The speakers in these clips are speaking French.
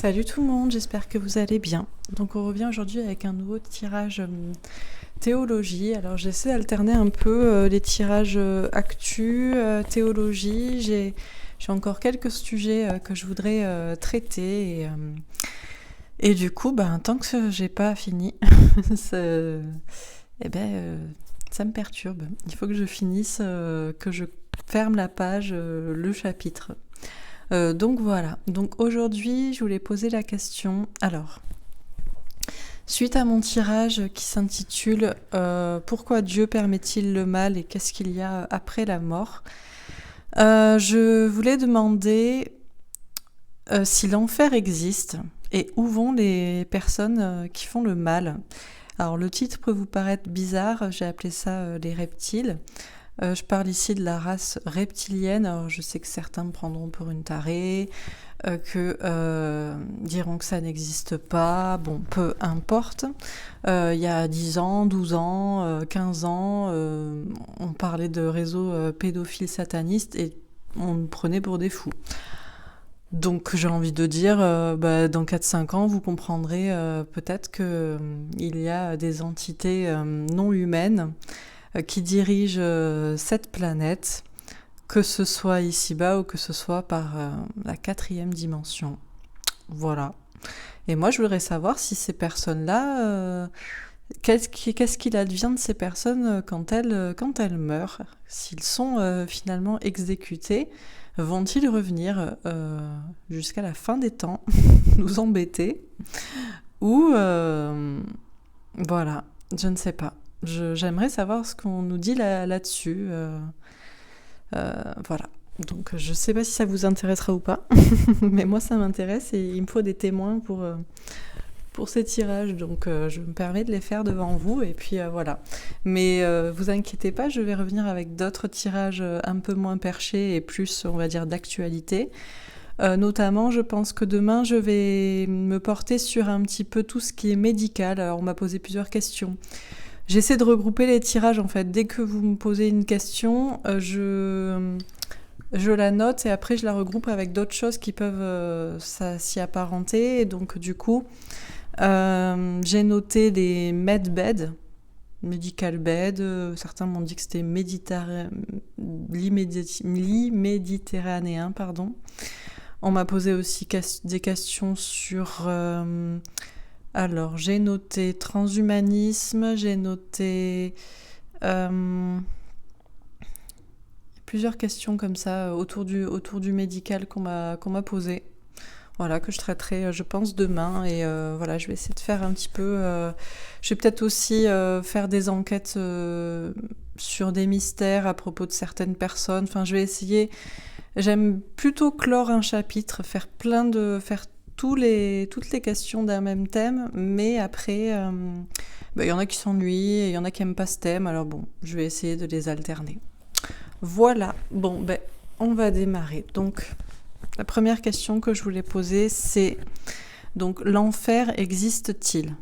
Salut tout le monde, j'espère que vous allez bien. Donc on revient aujourd'hui avec un nouveau tirage théologie. Alors j'essaie d'alterner un peu les tirages actu, théologie. J'ai encore quelques sujets que je voudrais traiter et du coup, tant que j'ai pas fini, ça, ça me perturbe. Il faut que je finisse, que je ferme la page, le chapitre. Donc voilà, donc aujourd'hui je voulais poser la question, alors, suite à mon tirage qui s'intitule Pourquoi Dieu permet-il le mal et qu'est-ce qu'il y a après la mort, je voulais demander si l'enfer existe et où vont les personnes qui font le mal. Alors le titre peut vous paraître bizarre, j'ai appelé ça les reptiles. Je parle ici de la race reptilienne. Alors je sais que certains me prendront pour une tarée, diront que ça n'existe pas. Bon, peu importe. Il y a 10 ans, 12 ans, 15 ans, on parlait de réseaux pédophiles satanistes et on me prenait pour des fous. Donc j'ai envie de dire, dans 4-5 ans, vous comprendrez peut-être qu'il y a des entités non humaines qui dirige cette planète, que ce soit ici-bas ou que ce soit par la 4e dimension. Voilà. Et moi, je voudrais savoir si ces personnes-là, qu'est-ce qu'il advient de ces personnes quand elles meurent? S'ils sont finalement exécutés, vont-ils revenir jusqu'à la fin des temps, nous embêter? Ou, voilà, je ne sais pas. J'aimerais savoir ce qu'on nous dit là-dessus. Voilà. Donc je ne sais pas si ça vous intéressera ou pas, mais moi ça m'intéresse et il me faut des témoins pour ces tirages. Donc je me permets de les faire devant vous et puis voilà. Mais vous inquiétez pas, je vais revenir avec d'autres tirages un peu moins perchés et plus, on va dire, d'actualité. Notamment, je pense que demain, je vais me porter sur un petit peu tout ce qui est médical. Alors on m'a posé plusieurs questions. J'essaie de regrouper les tirages en fait. Dès que vous me posez une question, je la note et après je la regroupe avec d'autres choses qui peuvent s'y apparenter. Et donc du coup, j'ai noté les medbeds, medical bed. Certains m'ont dit que c'était l'imméditerranéen, pardon. On m'a posé aussi des questions sur... alors, j'ai noté transhumanisme, j'ai noté plusieurs questions comme ça autour du médical qu'on m'a posé. Voilà, que je traiterai, je pense, demain. Et voilà, je vais essayer de faire un petit peu... je vais peut-être aussi faire des enquêtes sur des mystères à propos de certaines personnes. Enfin, je vais essayer... J'aime plutôt clore un chapitre, faire toutes les questions d'un même thème, mais après, y en a qui s'ennuient, et il y en a qui n'aiment pas ce thème, alors bon, je vais essayer de les alterner. Voilà, bon, on va démarrer. Donc, la première question que je voulais poser, c'est, donc, l'enfer existe-t-il ?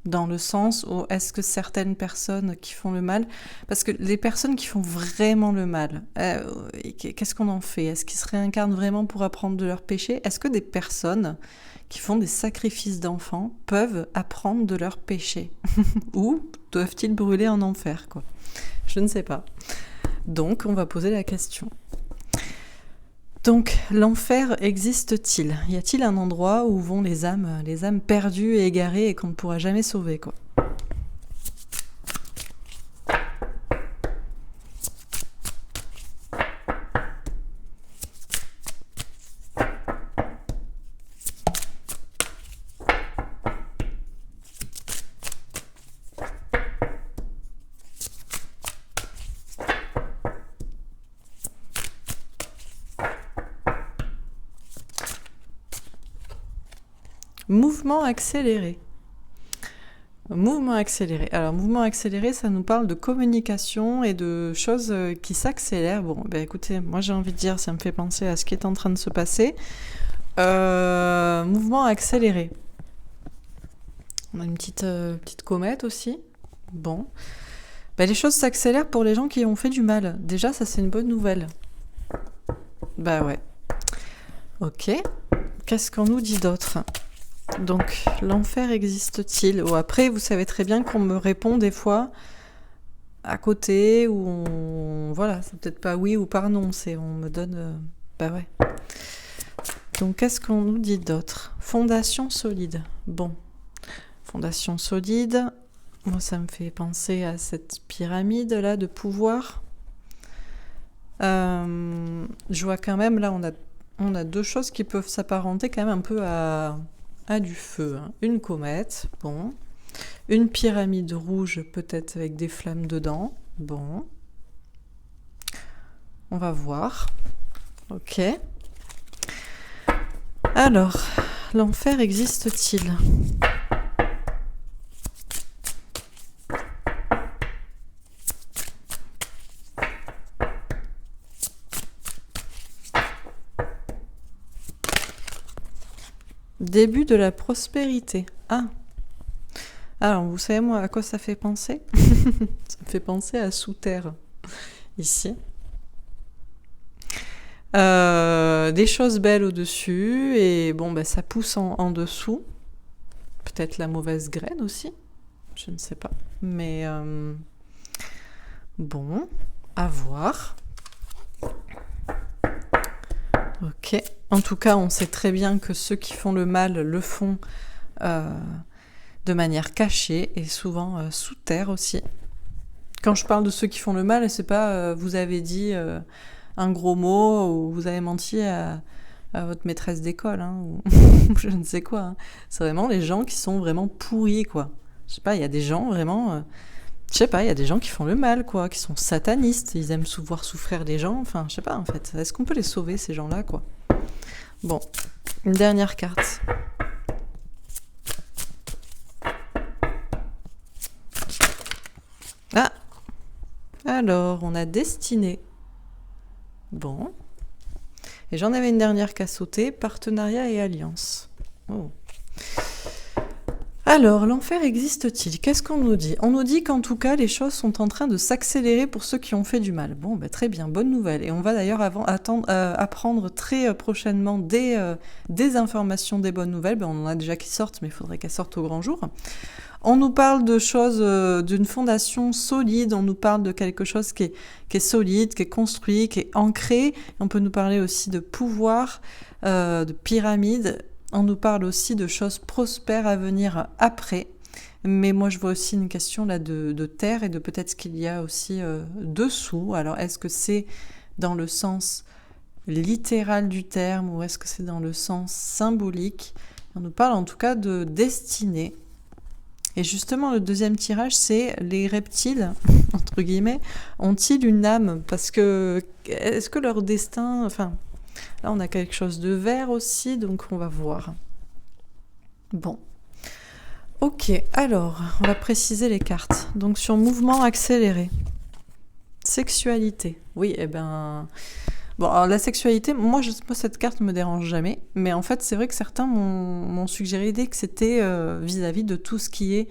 Dans le sens où est-ce que certaines personnes qui font le mal, parce que les personnes qui font vraiment le mal, qu'est-ce qu'on en fait? Est-ce qu'ils se réincarnent vraiment pour apprendre de leurs péchés? Est-ce que des personnes qui font des sacrifices d'enfants peuvent apprendre de leurs péchés? Ou doivent-ils brûler en enfer, quoi? Je ne sais pas. Donc, on va poser la question. Donc, l'enfer existe-t-il? Y a-t-il un endroit où vont les âmes perdues et égarées et qu'on ne pourra jamais sauver, quoi? Mouvement accéléré. Mouvement accéléré. Alors, mouvement accéléré, ça nous parle de communication et de choses qui s'accélèrent. Bon, écoutez, moi j'ai envie de dire, ça me fait penser à ce qui est en train de se passer. Mouvement accéléré. On a une petite comète aussi. Bon. Les choses s'accélèrent pour les gens qui ont fait du mal. Déjà, ça c'est une bonne nouvelle. Ouais. Ok. qu'est-ce qu'on nous dit d'autre? Donc, l'enfer existe-t-il? Ou après, vous savez très bien qu'on me répond des fois à côté, ou voilà, c'est peut-être pas oui ou par non, c'est on me donne... bah ouais. Donc, qu'est-ce qu'on nous dit d'autre? Fondation solide. Bon, fondation solide, moi ça me fait penser à cette pyramide-là de pouvoir. Je vois quand même, là, on a deux choses qui peuvent s'apparenter quand même un peu à du feu. Hein. Une comète, bon. Une pyramide rouge, peut-être avec des flammes dedans. Bon. On va voir. Ok. Alors, l'enfer existe-t-il? Début de la prospérité. Ah. Alors, vous savez, moi, à quoi ça fait penser? Ça me fait penser à sous terre, ici. Des choses belles au-dessus, et bon, bah, ça pousse en dessous. Peut-être la mauvaise graine aussi, je ne sais pas. Mais bon, à voir. Ok. En tout cas, on sait très bien que ceux qui font le mal le font de manière cachée et souvent sous terre aussi. Quand je parle de ceux qui font le mal, c'est pas vous avez dit un gros mot ou vous avez menti à votre maîtresse d'école, hein, ou je ne sais quoi. Hein. C'est vraiment les gens qui sont vraiment pourris, quoi. Je sais pas, il y a des gens vraiment... je sais pas, il y a des gens qui font le mal, quoi, qui sont satanistes, ils aiment voir souffrir les gens, enfin, je sais pas, en fait. Est-ce qu'on peut les sauver, ces gens-là, quoi? Bon, une dernière carte. Ah! Alors, on a Destinée. Bon. Et j'en avais une dernière qu'à sauter, partenariat et alliance. Oh. Alors, l'enfer existe-t-il? Qu'est-ce qu'on nous dit? On nous dit qu'en tout cas, les choses sont en train de s'accélérer pour ceux qui ont fait du mal. Bon, bah, très bien, bonne nouvelle. Et on va d'ailleurs apprendre très prochainement des informations, des bonnes nouvelles. Ben, on en a déjà qui sortent, mais il faudrait qu'elles sortent au grand jour. On nous parle de choses, d'une fondation solide, on nous parle de quelque chose qui est solide, qui est construit, qui est ancré. On peut nous parler aussi de pouvoir, de pyramide. On nous parle aussi de choses prospères à venir après. Mais moi, je vois aussi une question là de terre et de peut-être ce qu'il y a aussi dessous. Alors, est-ce que c'est dans le sens littéral du terme ou est-ce que c'est dans le sens symbolique? On nous parle en tout cas de destinée. Et justement, le deuxième tirage, c'est les reptiles, entre guillemets, ont-ils une âme? Parce que, est-ce que leur destin... Enfin, là, on a quelque chose de vert aussi, donc on va voir. Bon. Ok, alors, on va préciser les cartes. Donc, sur mouvement accéléré. Sexualité. Oui, eh ben... Bon, alors la sexualité, moi cette carte ne me dérange jamais, mais en fait, c'est vrai que certains m'ont suggéré l'idée que c'était vis-à-vis de tout ce qui est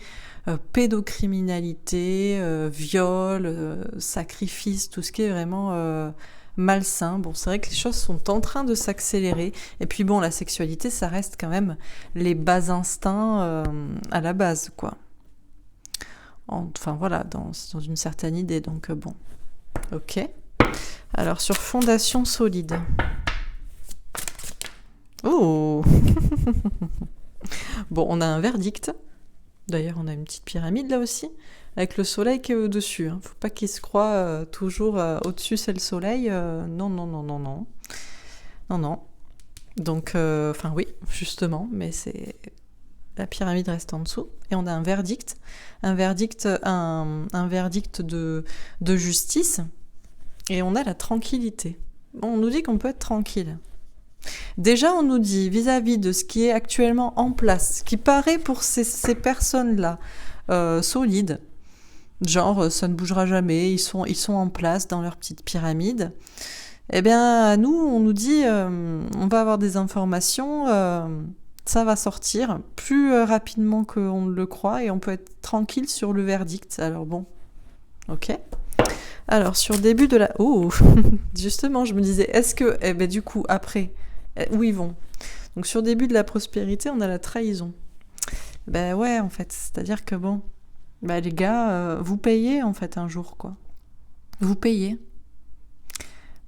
pédocriminalité, viol, sacrifice, tout ce qui est vraiment malsain. Bon, c'est vrai que les choses sont en train de s'accélérer, et puis bon, la sexualité, ça reste quand même les bas instincts à la base, quoi. Enfin, voilà, dans une certaine idée, donc bon, ok. Alors, sur fondation solide. Oh. Bon, on a un verdict. D'ailleurs, on a une petite pyramide là aussi, avec le soleil qui est au-dessus. Hein. Faut pas qu'il se croie toujours au-dessus, c'est le soleil. Non, non, non, non, non. Non, non. Donc, enfin oui, justement, mais c'est... La pyramide reste en dessous. Et on a un verdict. Un verdict de justice. Et on a la tranquillité. On nous dit qu'on peut être tranquille. Déjà, on nous dit, vis-à-vis de ce qui est actuellement en place, qui paraît pour ces personnes-là solides, genre ça ne bougera jamais, ils sont en place dans leur petite pyramide, eh bien, nous, on nous dit, on va avoir des informations, ça va sortir plus rapidement qu'on ne le croit, et on peut être tranquille sur le verdict. Alors bon, ok. Alors, sur début de la... Oh, justement, je me disais, est-ce que... Eh ben, du coup, après, où ils vont? Donc sur début de la prospérité, on a la trahison. Ben ouais, en fait, c'est-à-dire que bon, ben les gars, vous payez en fait un jour, quoi. Vous payez.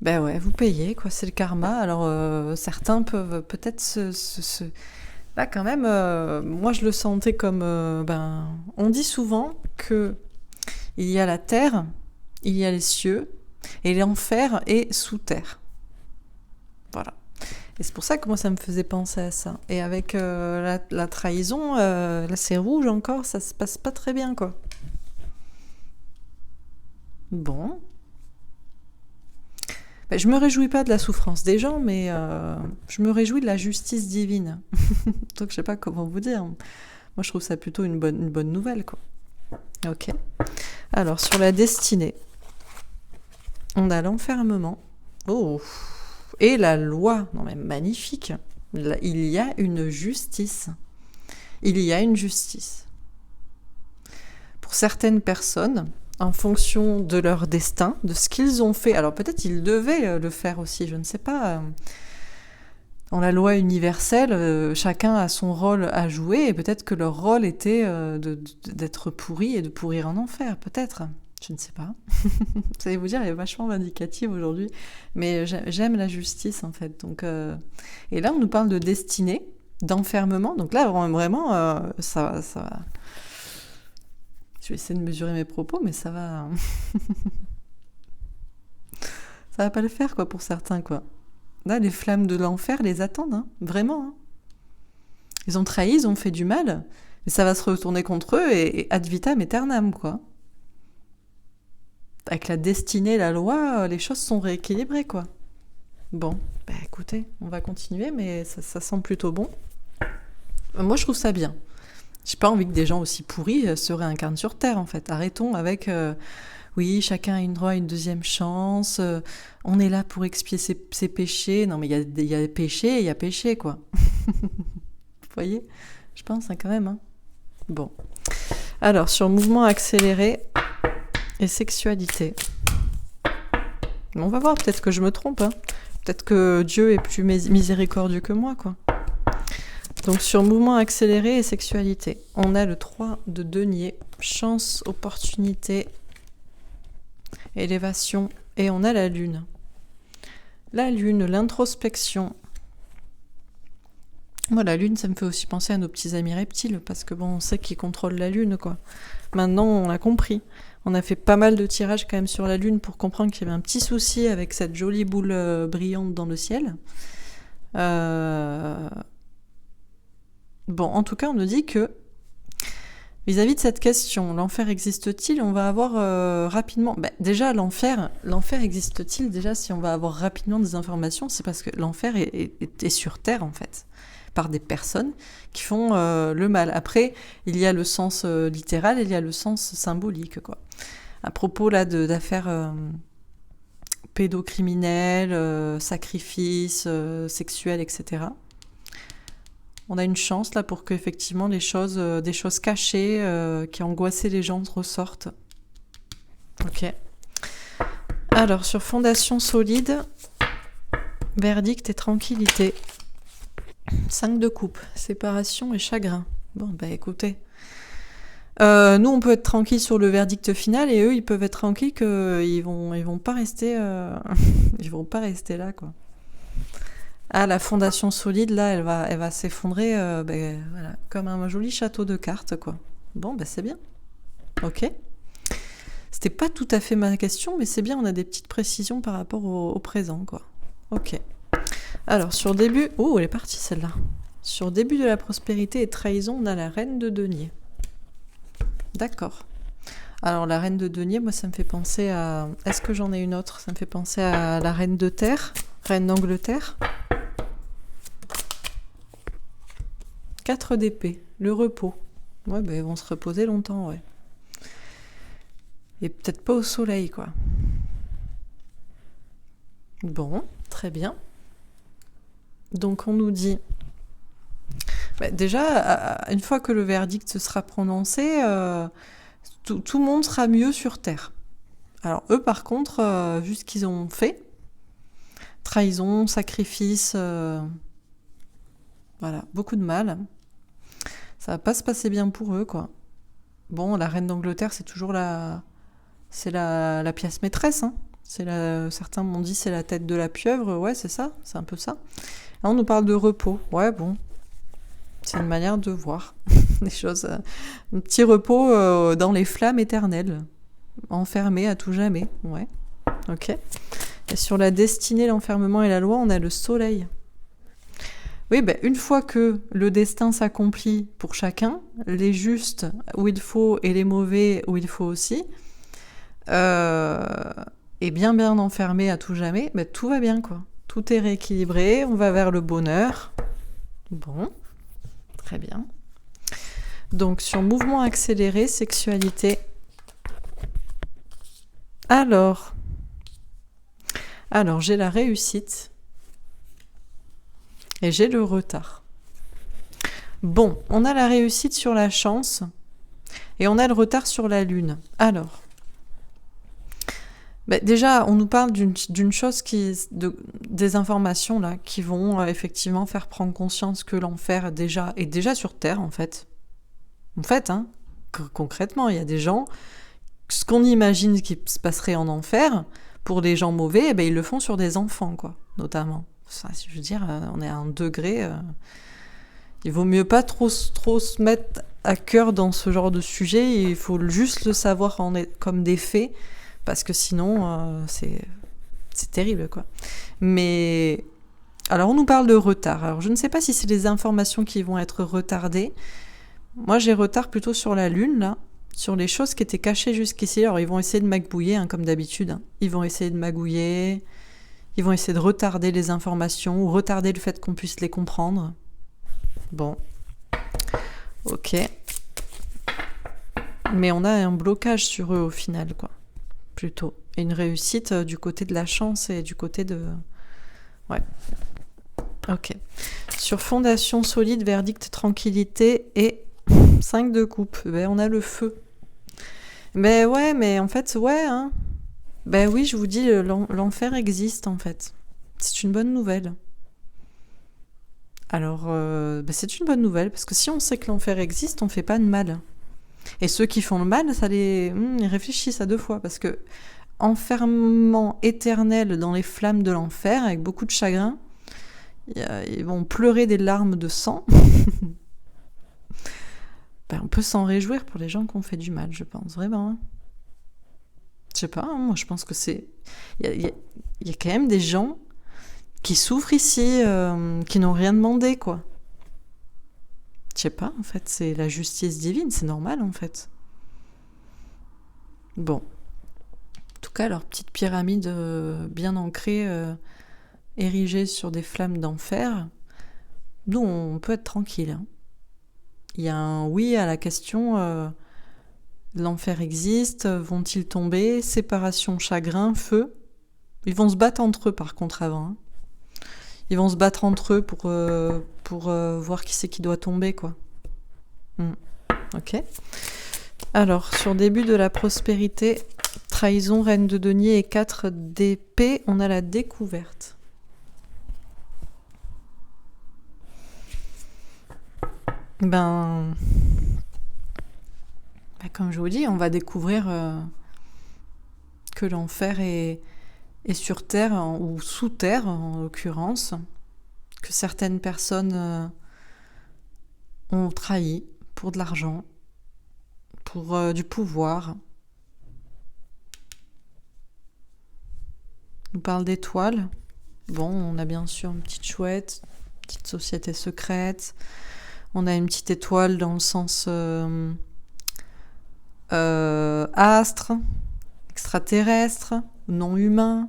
Ben ouais, vous payez, quoi, c'est le karma. Alors certains peuvent peut-être Là quand même, moi je le sentais comme... on dit souvent que il y a la terre, il y a les cieux, et l'enfer est sous terre. Voilà. Et c'est pour ça que moi ça me faisait penser à ça. Et avec la trahison, là c'est rouge encore, ça se passe pas très bien, quoi. Bon. Ben, je me réjouis pas de la souffrance des gens, mais je me réjouis de la justice divine. Donc je sais pas comment vous dire. Moi je trouve ça plutôt une bonne nouvelle, quoi. Ok. Alors sur la destinée, on a l'enfermement. Oh. Et la loi. Non mais magnifique. Là, il y a une justice. Il y a une justice. Pour certaines personnes, en fonction de leur destin, de ce qu'ils ont fait. Alors peut-être ils devaient le faire aussi, je ne sais pas. Dans la loi universelle, chacun a son rôle à jouer, et peut-être que leur rôle était d'être pourri et de pourrir en enfer, peut-être. Je ne sais pas. Vous allez vous dire, elle est vachement vindicative aujourd'hui, mais j'aime la justice en fait. Donc, et là, on nous parle de destinée, d'enfermement. Donc là, vraiment, ça va. Je vais essayer de mesurer mes propos, mais ça va. Ça va pas le faire, quoi, pour certains, quoi. Là, les flammes de l'enfer les attendent, hein, vraiment. Hein. Ils ont trahi, ils ont fait du mal, mais ça va se retourner contre eux et ad vitam aeternam, quoi. Avec la destinée, la loi, les choses sont rééquilibrées, quoi. Bon, bah écoutez, on va continuer, mais ça sent plutôt bon. Moi, je trouve ça bien. J'ai pas envie que des gens aussi pourris se réincarnent sur Terre, en fait. Arrêtons avec... oui, chacun a une droit à une deuxième chance. On est là pour expier ses péchés. Non, mais il y a péché et il y a péché, quoi. Vous voyez ? Je pense, hein, quand même. Hein. Bon. Alors, sur mouvement accéléré et sexualité. On va voir, peut-être que je me trompe. Hein. Peut-être que Dieu est plus miséricordieux que moi, quoi. Donc sur mouvement accéléré et sexualité, on a le 3 de denier, chance, opportunité, élévation, et on a la lune. La lune, l'introspection. Moi, la lune, ça me fait aussi penser à nos petits amis reptiles, parce que bon, on sait qu'ils contrôlent la lune, quoi. Maintenant, on l'a compris. On a fait pas mal de tirages quand même sur la lune pour comprendre qu'il y avait un petit souci avec cette jolie boule brillante dans le ciel. Bon, en tout cas, on nous dit que vis-à-vis de cette question, l'enfer existe-t-il ? On va avoir rapidement... déjà, l'enfer existe-t-il ? Déjà, si on va avoir rapidement des informations, c'est parce que l'enfer est sur Terre, en fait, par des personnes qui font le mal. Après, il y a le sens littéral et il y a le sens symbolique, quoi. À propos là d'affaires pédocriminelles, sacrifices sexuels, etc., on a une chance là pour qu'effectivement des choses cachées qui angoissaient les gens ressortent. Ok. Alors sur fondation solide, verdict et tranquillité. 5 de coupe, séparation et chagrin. Bon, écoutez. Nous, on peut être tranquille sur le verdict final et eux, ils peuvent être tranquilles qu'ils vont pas rester, ils vont pas rester là, quoi. Ah, la fondation solide, là, elle va s'effondrer voilà, comme un joli château de cartes, quoi. Bon, c'est bien. Ok. C'était pas tout à fait ma question, mais c'est bien, on a des petites précisions par rapport au présent, quoi. Ok. Alors, sur début... Oh, elle est partie, celle-là. Sur début de la prospérité et trahison, on a la reine de denier. D'accord. Alors, la reine de denier, moi, ça me fait penser à... Est-ce que j'en ai une autre ? Ça me fait penser à la reine de terre, reine d'Angleterre. 4 d'épée, le repos. Ouais, ils vont se reposer longtemps, ouais. Et peut-être pas au soleil, quoi. Bon, très bien. Donc on nous dit... déjà, une fois que le verdict se sera prononcé, tout le monde sera mieux sur Terre. Alors eux, par contre, vu ce qu'ils ont fait, trahison, sacrifice... Voilà, beaucoup de mal. Ça va pas se passer bien pour eux, quoi. Bon, la reine d'Angleterre, c'est toujours la pièce maîtresse, hein. Certains m'ont dit c'est la tête de la pieuvre. Ouais, c'est ça, c'est un peu ça. Là, on nous parle de repos. Ouais, bon, c'est une manière de voir les choses. Un petit repos dans les flammes éternelles, enfermé à tout jamais. Ouais, ok. Et sur la destinée, l'enfermement et la loi, on a le soleil. Oui, ben, une fois que le destin s'accomplit pour chacun, les justes où il faut et les mauvais où il faut aussi, et bien enfermé à tout jamais, ben, tout va bien, quoi. Tout est rééquilibré, on va vers le bonheur. Bon, très bien. Donc, sur mouvement accéléré, sexualité. Alors, j'ai la réussite et j'ai le retard. Bon, on a la réussite sur la chance et on a le retard sur la lune. Alors, déjà, on nous parle d'une chose des informations là qui vont effectivement faire prendre conscience que l'enfer est déjà sur Terre en fait. En fait, hein, concrètement, il y a des gens, ce qu'on imagine qui se passerait en enfer, pour les gens mauvais, ils le font sur des enfants, quoi, notamment. Enfin, je veux dire, on est à un degré. Il vaut mieux pas trop se mettre à cœur dans ce genre de sujet. Il faut juste le savoir comme des faits, parce que sinon, c'est terrible, quoi. Mais alors, on nous parle de retard. Alors, je ne sais pas si c'est les informations qui vont être retardées. Moi, j'ai retard plutôt sur la Lune, là, sur les choses qui étaient cachées jusqu'ici. Alors, ils vont essayer de magouiller, hein, comme d'habitude. Hein. Ils vont essayer de magouiller. Ils vont essayer de retarder les informations ou retarder le fait qu'on puisse les comprendre. Bon. Ok. Mais on a un blocage sur eux au final, quoi. Plutôt. Et une réussite du côté de la chance et du côté de... Ouais. Ok. Sur fondation solide, verdict, tranquillité et 5 de coupe. On a le feu. Ouais, mais en fait, ouais, hein. Oui, je vous dis, l'enfer existe, en fait. C'est une bonne nouvelle. Alors, c'est une bonne nouvelle, parce que si on sait que l'enfer existe, on fait pas de mal. Et ceux qui font le mal, ils réfléchissent à 2 fois, parce que enfermement éternel dans les flammes de l'enfer, avec beaucoup de chagrin, ils vont pleurer des larmes de sang. On peut s'en réjouir pour les gens qui ont fait du mal, je pense, vraiment. Hein. Je sais pas, hein, moi je pense que c'est... Il y a quand même des gens qui souffrent ici, qui n'ont rien demandé, quoi. Je sais pas, en fait, c'est la justice divine, c'est normal, en fait. Bon. En tout cas, leur petite pyramide bien ancrée, érigée sur des flammes d'enfer, nous, on peut être tranquille. Hein. Il y a un oui à la question... L'enfer existe, vont-ils tomber? Séparation, chagrin, feu. Ils vont se battre entre eux par contre avant. Hein. Ils vont se battre entre eux pour voir qui c'est qui doit tomber, quoi. Ok. Alors, sur début de la prospérité, trahison, reine de denier et 4 d'épée, on a la découverte. Comme je vous dis, on va découvrir que l'enfer est sur Terre, ou sous Terre en l'occurrence, que certaines personnes ont trahi pour de l'argent, pour du pouvoir. On parle d'étoiles. Bon, on a bien sûr une petite chouette, une petite société secrète. On a une petite étoile dans le sens... astre, extraterrestre, non humain,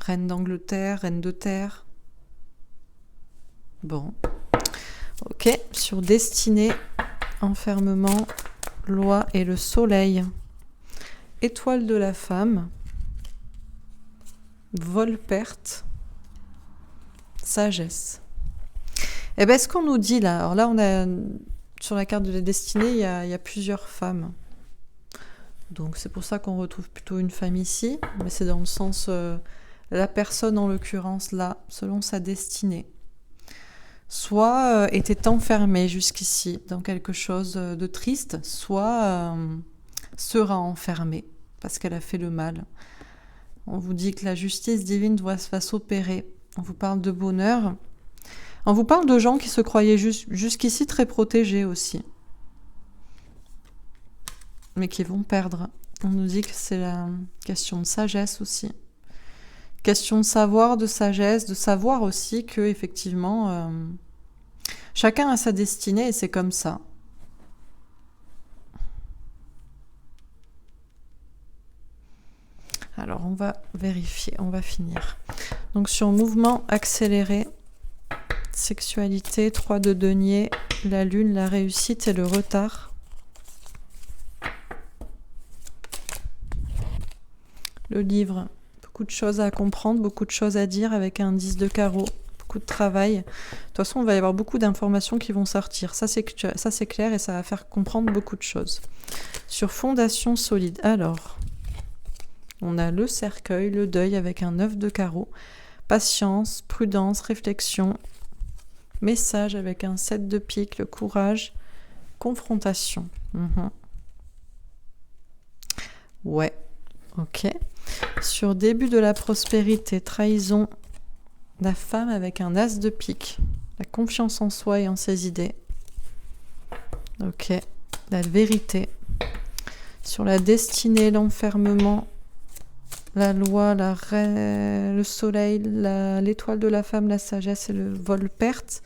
reine d'Angleterre, reine de terre. Bon. Ok, sur destinée, enfermement, loi et le soleil. Étoile de la femme, vol-perte, sagesse. Ce qu'on nous dit là, alors là on a... Sur la carte de la destinée, il y a plusieurs femmes. Donc c'est pour ça qu'on retrouve plutôt une femme ici, mais c'est dans le sens la personne en l'occurrence là, selon sa destinée. soit était enfermé jusqu'ici dans quelque chose de triste, soit sera enfermée parce qu'elle a fait le mal. On vous dit que la justice divine va s'opérer. On vous parle de bonheur. On vous parle de gens qui se croyaient jusqu'ici très protégés aussi, mais qui vont perdre. On nous dit que c'est la question de sagesse aussi. Question de savoir, de sagesse, de savoir aussi que effectivement, chacun a sa destinée et c'est comme ça. Alors, on va vérifier, on va finir. Donc, sur mouvement accéléré, sexualité, 3 de denier, la lune, la réussite et le retard. Le livre, beaucoup de choses à comprendre, beaucoup de choses à dire avec un 10 de carreau, beaucoup de travail. De toute façon, il va y avoir beaucoup d'informations qui vont sortir. Ça, c'est clair et ça va faire comprendre beaucoup de choses. Sur fondation solide, alors... On a le cercueil, le deuil avec un 9 de carreau, patience, prudence, réflexion, message avec un 7 de pique, le courage, confrontation. Ouais, ok. Sur début de la prospérité, trahison, la femme avec un as de pique, la confiance en soi et en ses idées. Ok, la vérité. Sur la destinée, l'enfermement, la loi, le soleil, l'étoile de la femme, la sagesse et le vol-perte.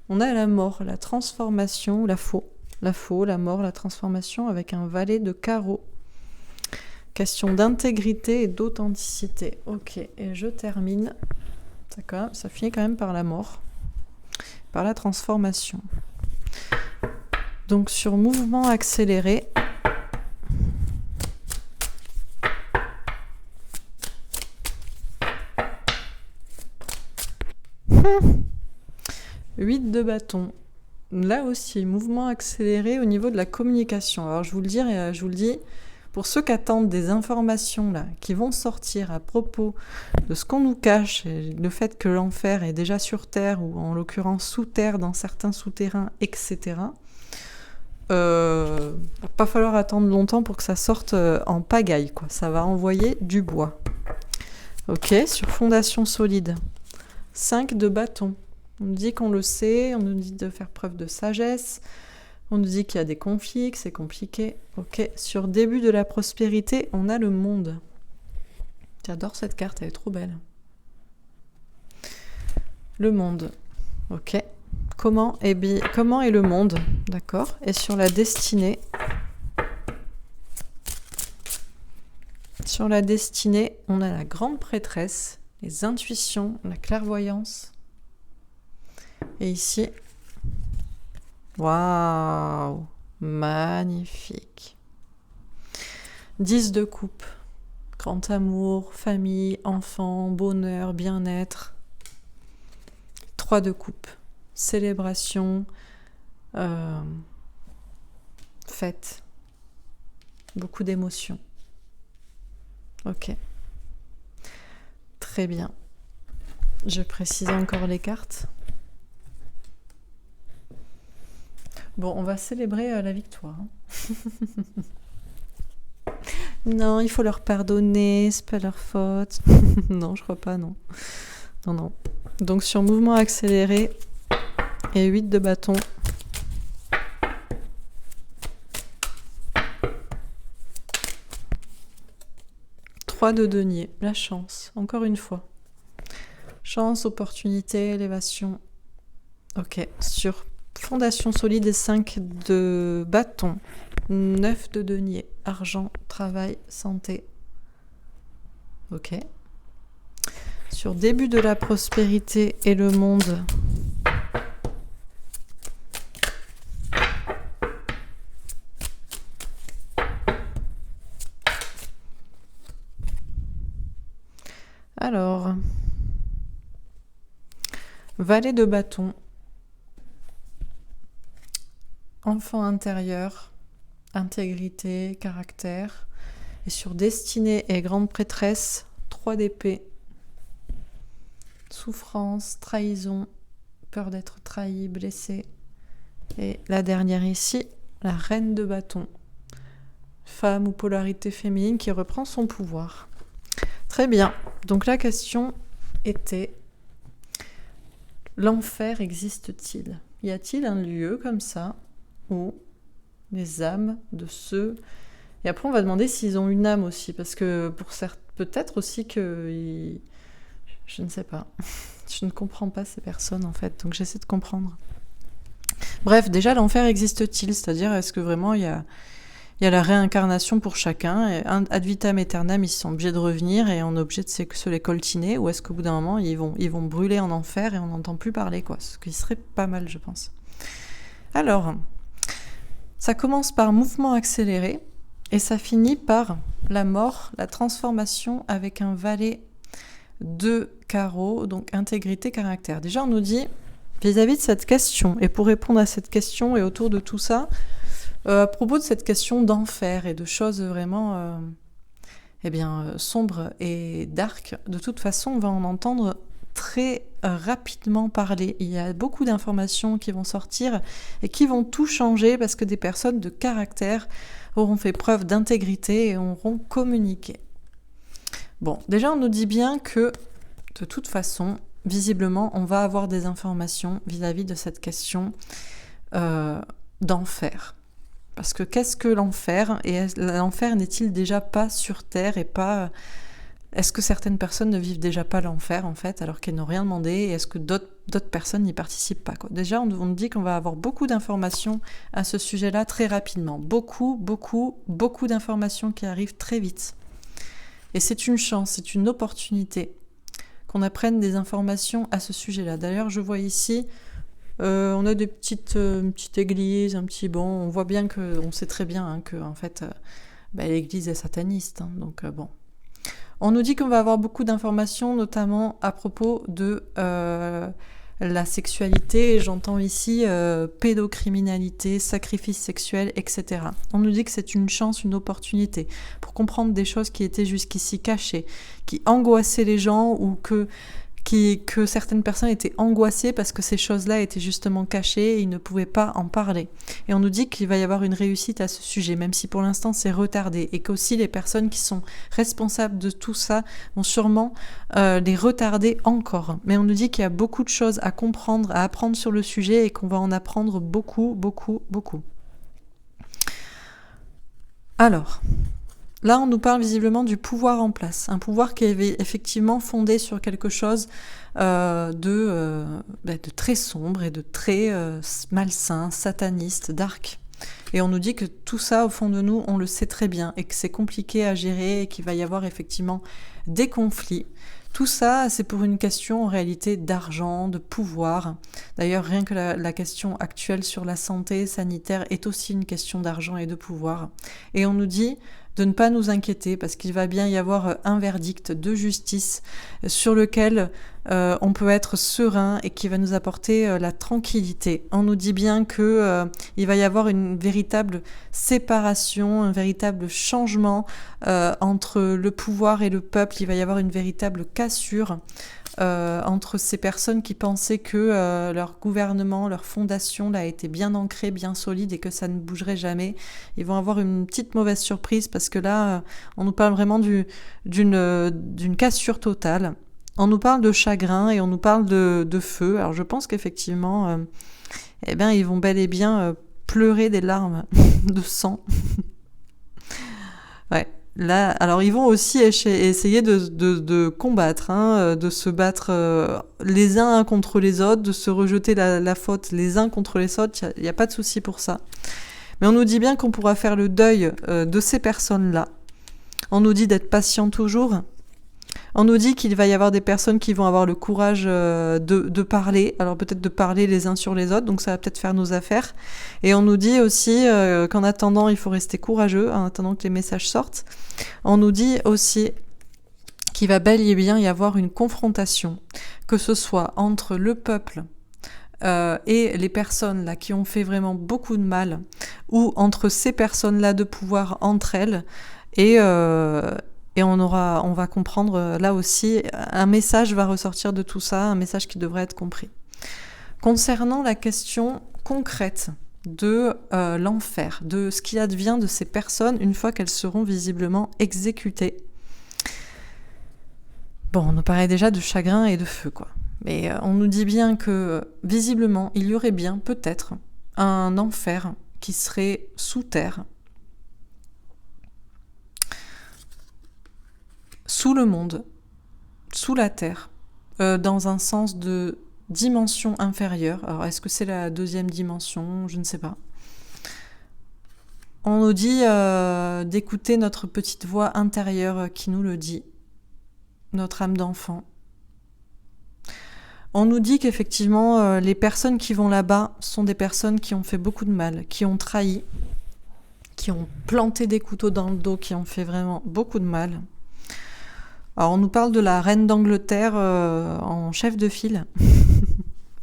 On a la mort, la transformation, la mort, la transformation avec un valet de carreau. Question d'intégrité et d'authenticité. Ok, et je termine. Ça finit quand même par la mort, par la transformation. Donc sur mouvement accéléré, 8 de bâton. Là aussi, mouvement accéléré au niveau de la communication. Alors je vous le dis, pour ceux qui attendent des informations là, qui vont sortir à propos de ce qu'on nous cache, et le fait que l'enfer est déjà sur Terre, ou en l'occurrence sous Terre, dans certains souterrains, etc. Pas falloir attendre longtemps pour que ça sorte en pagaille, quoi. Ça va envoyer du bois. Ok, sur fondation solide. 5 de bâton. On nous dit qu'on le sait, on nous dit de faire preuve de sagesse, on nous dit qu'il y a des conflits, que c'est compliqué. Ok, sur début de la prospérité, on a le monde. J'adore cette carte, elle est trop belle. Le monde. Ok. Comment est le monde? D'accord. Et sur la destinée. Sur la destinée, on a la grande prêtresse, les intuitions, la clairvoyance. Et ici, waouh, magnifique. 10 de coupe, grand amour, famille, enfants, bonheur, bien-être. 3 de coupe, célébration, fête, beaucoup d'émotions. Ok, très bien. Je précise encore les cartes. Bon, on va célébrer la victoire. Non, il faut leur pardonner, c'est pas leur faute. Non, je crois pas, non. Non. Donc sur mouvement accéléré et 8 de bâton. De denier, la chance, encore une fois. Chance, opportunité, élévation. Ok, sur fondation solide et 5 de bâton, 9 de denier, argent, travail, santé. Ok. Sur début de la prospérité et le monde. Alors, valet de bâton, enfant intérieur, intégrité, caractère. Et sur destinée et grande prêtresse, 3 d'épée, souffrance, trahison, peur d'être trahi, blessé. Et la dernière ici, la reine de bâton. Femme ou polarité féminine qui reprend son pouvoir. Très bien. Donc la question était, l'enfer existe-t-il ? Y a-t-il un lieu comme ça où les âmes de ceux... Et après on va demander s'ils ont une âme aussi, parce que pour certains, peut-être aussi que... Je ne sais pas. Je ne comprends pas ces personnes en fait, donc j'essaie de comprendre. Bref, déjà l'enfer existe-t-il ? C'est-à-dire, est-ce que vraiment il y a la réincarnation pour chacun, et ad vitam aeternam, ils sont obligés de revenir et on est obligé de se les coltiner, ou est-ce qu'au bout d'un moment ils vont brûler en enfer et on n'entend plus parler, quoi. Ce qui serait pas mal, je pense. Alors, ça commence par mouvement accéléré et ça finit par la mort, la transformation avec un valet de carreaux, donc intégrité, caractère. Déjà, on nous dit, vis-à-vis de cette question, et pour répondre à cette question et autour de tout ça, à propos de cette question d'enfer et de choses vraiment sombres et dark, de toute façon, on va en entendre très rapidement parler. Il y a beaucoup d'informations qui vont sortir et qui vont tout changer parce que des personnes de caractère auront fait preuve d'intégrité et auront communiqué. Bon, déjà, on nous dit bien que, de toute façon, visiblement, on va avoir des informations vis-à-vis de cette question d'enfer. Parce que qu'est-ce que l'enfer ? Et l'enfer n'est-il déjà pas sur Terre et pas... Est-ce que certaines personnes ne vivent déjà pas l'enfer, en fait, alors qu'elles n'ont rien demandé ? Et est-ce que d'autres personnes n'y participent pas, quoi ? Déjà, on nous dit qu'on va avoir beaucoup d'informations à ce sujet-là très rapidement. Beaucoup d'informations qui arrivent très vite. Et c'est une chance, c'est une opportunité qu'on apprenne des informations à ce sujet-là. D'ailleurs, je vois ici... on a une petite église, un petit banc. On voit bien on sait très bien que en fait, l'église est sataniste. Donc bon, on nous dit qu'on va avoir beaucoup d'informations, notamment à propos de la sexualité. Et j'entends ici pédocriminalité, sacrifice sexuel, etc. On nous dit que c'est une chance, une opportunité pour comprendre des choses qui étaient jusqu'ici cachées, qui angoissaient les gens ou que certaines personnes étaient angoissées parce que ces choses-là étaient justement cachées et ils ne pouvaient pas en parler. Et on nous dit qu'il va y avoir une réussite à ce sujet, même si pour l'instant c'est retardé, et qu'aussi les personnes qui sont responsables de tout ça vont sûrement les retarder encore. Mais on nous dit qu'il y a beaucoup de choses à comprendre, à apprendre sur le sujet et qu'on va en apprendre beaucoup. Alors... Là, on nous parle visiblement du pouvoir en place, un pouvoir qui est effectivement fondé sur quelque chose de très sombre et de très malsain, sataniste, dark. Et on nous dit que tout ça, au fond de nous, on le sait très bien et que c'est compliqué à gérer et qu'il va y avoir effectivement des conflits. Tout ça, c'est pour une question en réalité d'argent, de pouvoir. D'ailleurs, rien que la question actuelle sur la santé sanitaire est aussi une question d'argent et de pouvoir. Et on nous dit de ne pas nous inquiéter parce qu'il va bien y avoir un verdict de justice sur lequel on peut être serein et qui va nous apporter la tranquillité. On nous dit bien que il va y avoir une véritable séparation, un véritable changement entre le pouvoir et le peuple. Il va y avoir une véritable cassure entre ces personnes qui pensaient que leur gouvernement, leur fondation là, était bien ancrée, bien solide et que ça ne bougerait jamais. Ils vont avoir une petite mauvaise surprise parce que là, on nous parle vraiment d'une cassure totale. On nous parle de chagrin et on nous parle de feu. Alors je pense qu'effectivement, ils vont bel et bien pleurer des larmes de sang. Ouais. Là, alors ils vont aussi essayer de combattre, de se battre les uns contre les autres, de se rejeter la faute les uns contre les autres. Il n'y a pas de souci pour ça. Mais on nous dit bien qu'on pourra faire le deuil de ces personnes-là. On nous dit d'être patient toujours. On nous dit qu'il va y avoir des personnes qui vont avoir le courage de parler, alors peut-être de parler les uns sur les autres, donc ça va peut-être faire nos affaires. Et on nous dit aussi qu'en attendant, il faut rester courageux, en attendant que les messages sortent. On nous dit aussi qu'il va bel et bien y avoir une confrontation, que ce soit entre le peuple et les personnes là qui ont fait vraiment beaucoup de mal, ou entre ces personnes-là de pouvoir entre elles, et on va comprendre là aussi, un message va ressortir de tout ça, un message qui devrait être compris. Concernant la question concrète de l'enfer, de ce qui advient de ces personnes une fois qu'elles seront visiblement exécutées. Bon, on nous parlait déjà de chagrin et de feu, quoi. Mais on nous dit bien que, visiblement, il y aurait bien, peut-être, un enfer qui serait sous terre, sous le monde, sous la terre, dans un sens de dimension inférieure. Alors, est-ce que c'est la deuxième dimension? Je ne sais pas. On nous dit d'écouter notre petite voix intérieure qui nous le dit, notre âme d'enfant. On nous dit qu'effectivement, les personnes qui vont là-bas sont des personnes qui ont fait beaucoup de mal, qui ont trahi, qui ont planté des couteaux dans le dos, qui ont fait vraiment beaucoup de mal. Alors, on nous parle de la reine d'Angleterre en chef de file,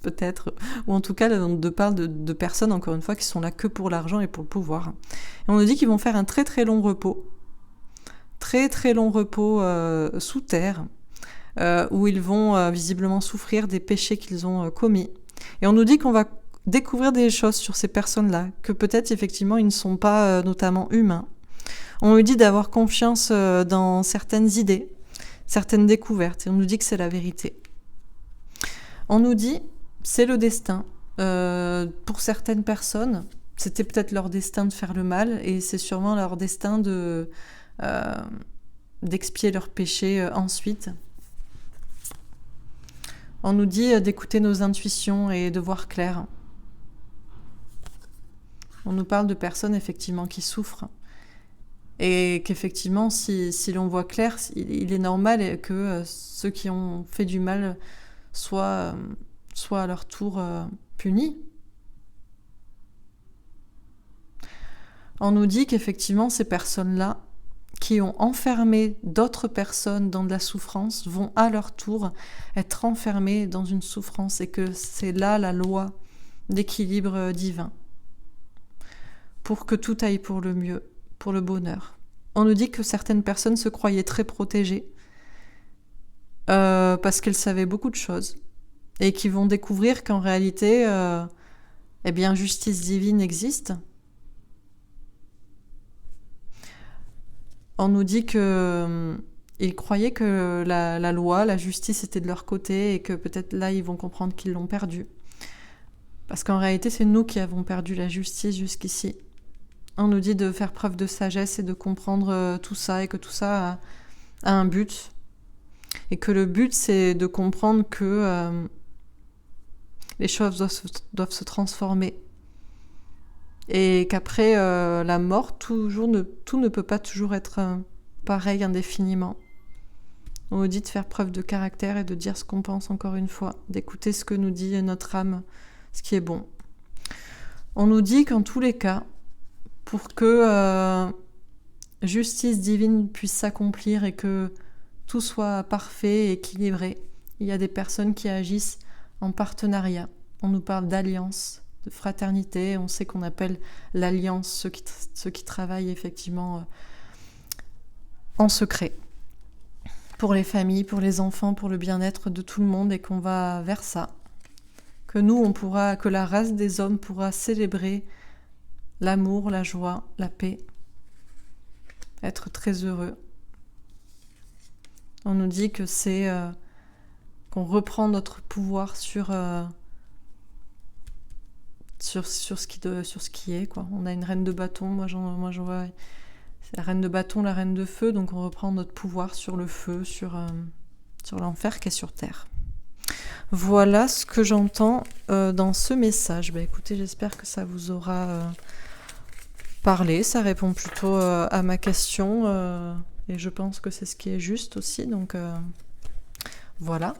peut-être, ou en tout cas, on nous parle de personnes, encore une fois, qui sont là que pour l'argent et pour le pouvoir. Et on nous dit qu'ils vont faire un très très long repos, sous terre, où ils vont visiblement souffrir des péchés qu'ils ont commis. Et on nous dit qu'on va découvrir des choses sur ces personnes-là, que peut-être effectivement ils ne sont pas notamment humains. On nous dit d'avoir confiance dans certaines idées, certaines découvertes, et on nous dit que c'est la vérité. On nous dit, c'est le destin. Pour certaines personnes, c'était peut-être leur destin de faire le mal, et c'est sûrement leur destin d'expier leurs péchés ensuite. On nous dit d'écouter nos intuitions et de voir clair. On nous parle de personnes effectivement qui souffrent. Et qu'effectivement, si l'on voit clair, il est normal que ceux qui ont fait du mal soient à leur tour punis. On nous dit qu'effectivement, ces personnes-là, qui ont enfermé d'autres personnes dans de la souffrance, vont à leur tour être enfermées dans une souffrance, et que c'est là la loi d'équilibre divin, pour que tout aille pour le mieux, pour le bonheur. On nous dit que certaines personnes se croyaient très protégées, parce qu'elles savaient beaucoup de choses, et qui vont découvrir qu'en réalité, justice divine existe. On nous dit qu'ils croyaient que la loi, la justice était de leur côté, et que peut-être là, ils vont comprendre qu'ils l'ont perdue. Parce qu'en réalité, c'est nous qui avons perdu la justice jusqu'ici. On nous dit de faire preuve de sagesse et de comprendre tout ça, et que tout ça a un but. Et que le but, c'est de comprendre que les choses doivent se transformer. Et qu'après la mort, tout ne peut pas toujours être pareil indéfiniment. On nous dit de faire preuve de caractère et de dire ce qu'on pense encore une fois, d'écouter ce que nous dit notre âme, ce qui est bon. On nous dit qu'en tous les cas, pour que justice divine puisse s'accomplir et que tout soit parfait et équilibré, il y a des personnes qui agissent en partenariat. On nous parle d'alliance, de fraternité. On sait qu'on appelle l'alliance ceux qui travaillent effectivement en secret pour les familles, pour les enfants, pour le bien-être de tout le monde, et qu'on va vers ça. Que nous, que la race des hommes pourra célébrer l'amour, la joie, la paix, être très heureux. On nous dit que c'est qu'on reprend notre pouvoir sur ce qui est, quoi. On a une reine de bâton, moi je vois, c'est la reine de bâton, la reine de feu, donc on reprend notre pouvoir sur le feu, sur l'enfer qui est sur terre. Voilà ce que j'entends dans ce message. Écoutez, j'espère que ça vous aura parlé, ça répond plutôt à ma question, et je pense que c'est ce qui est juste aussi, donc voilà.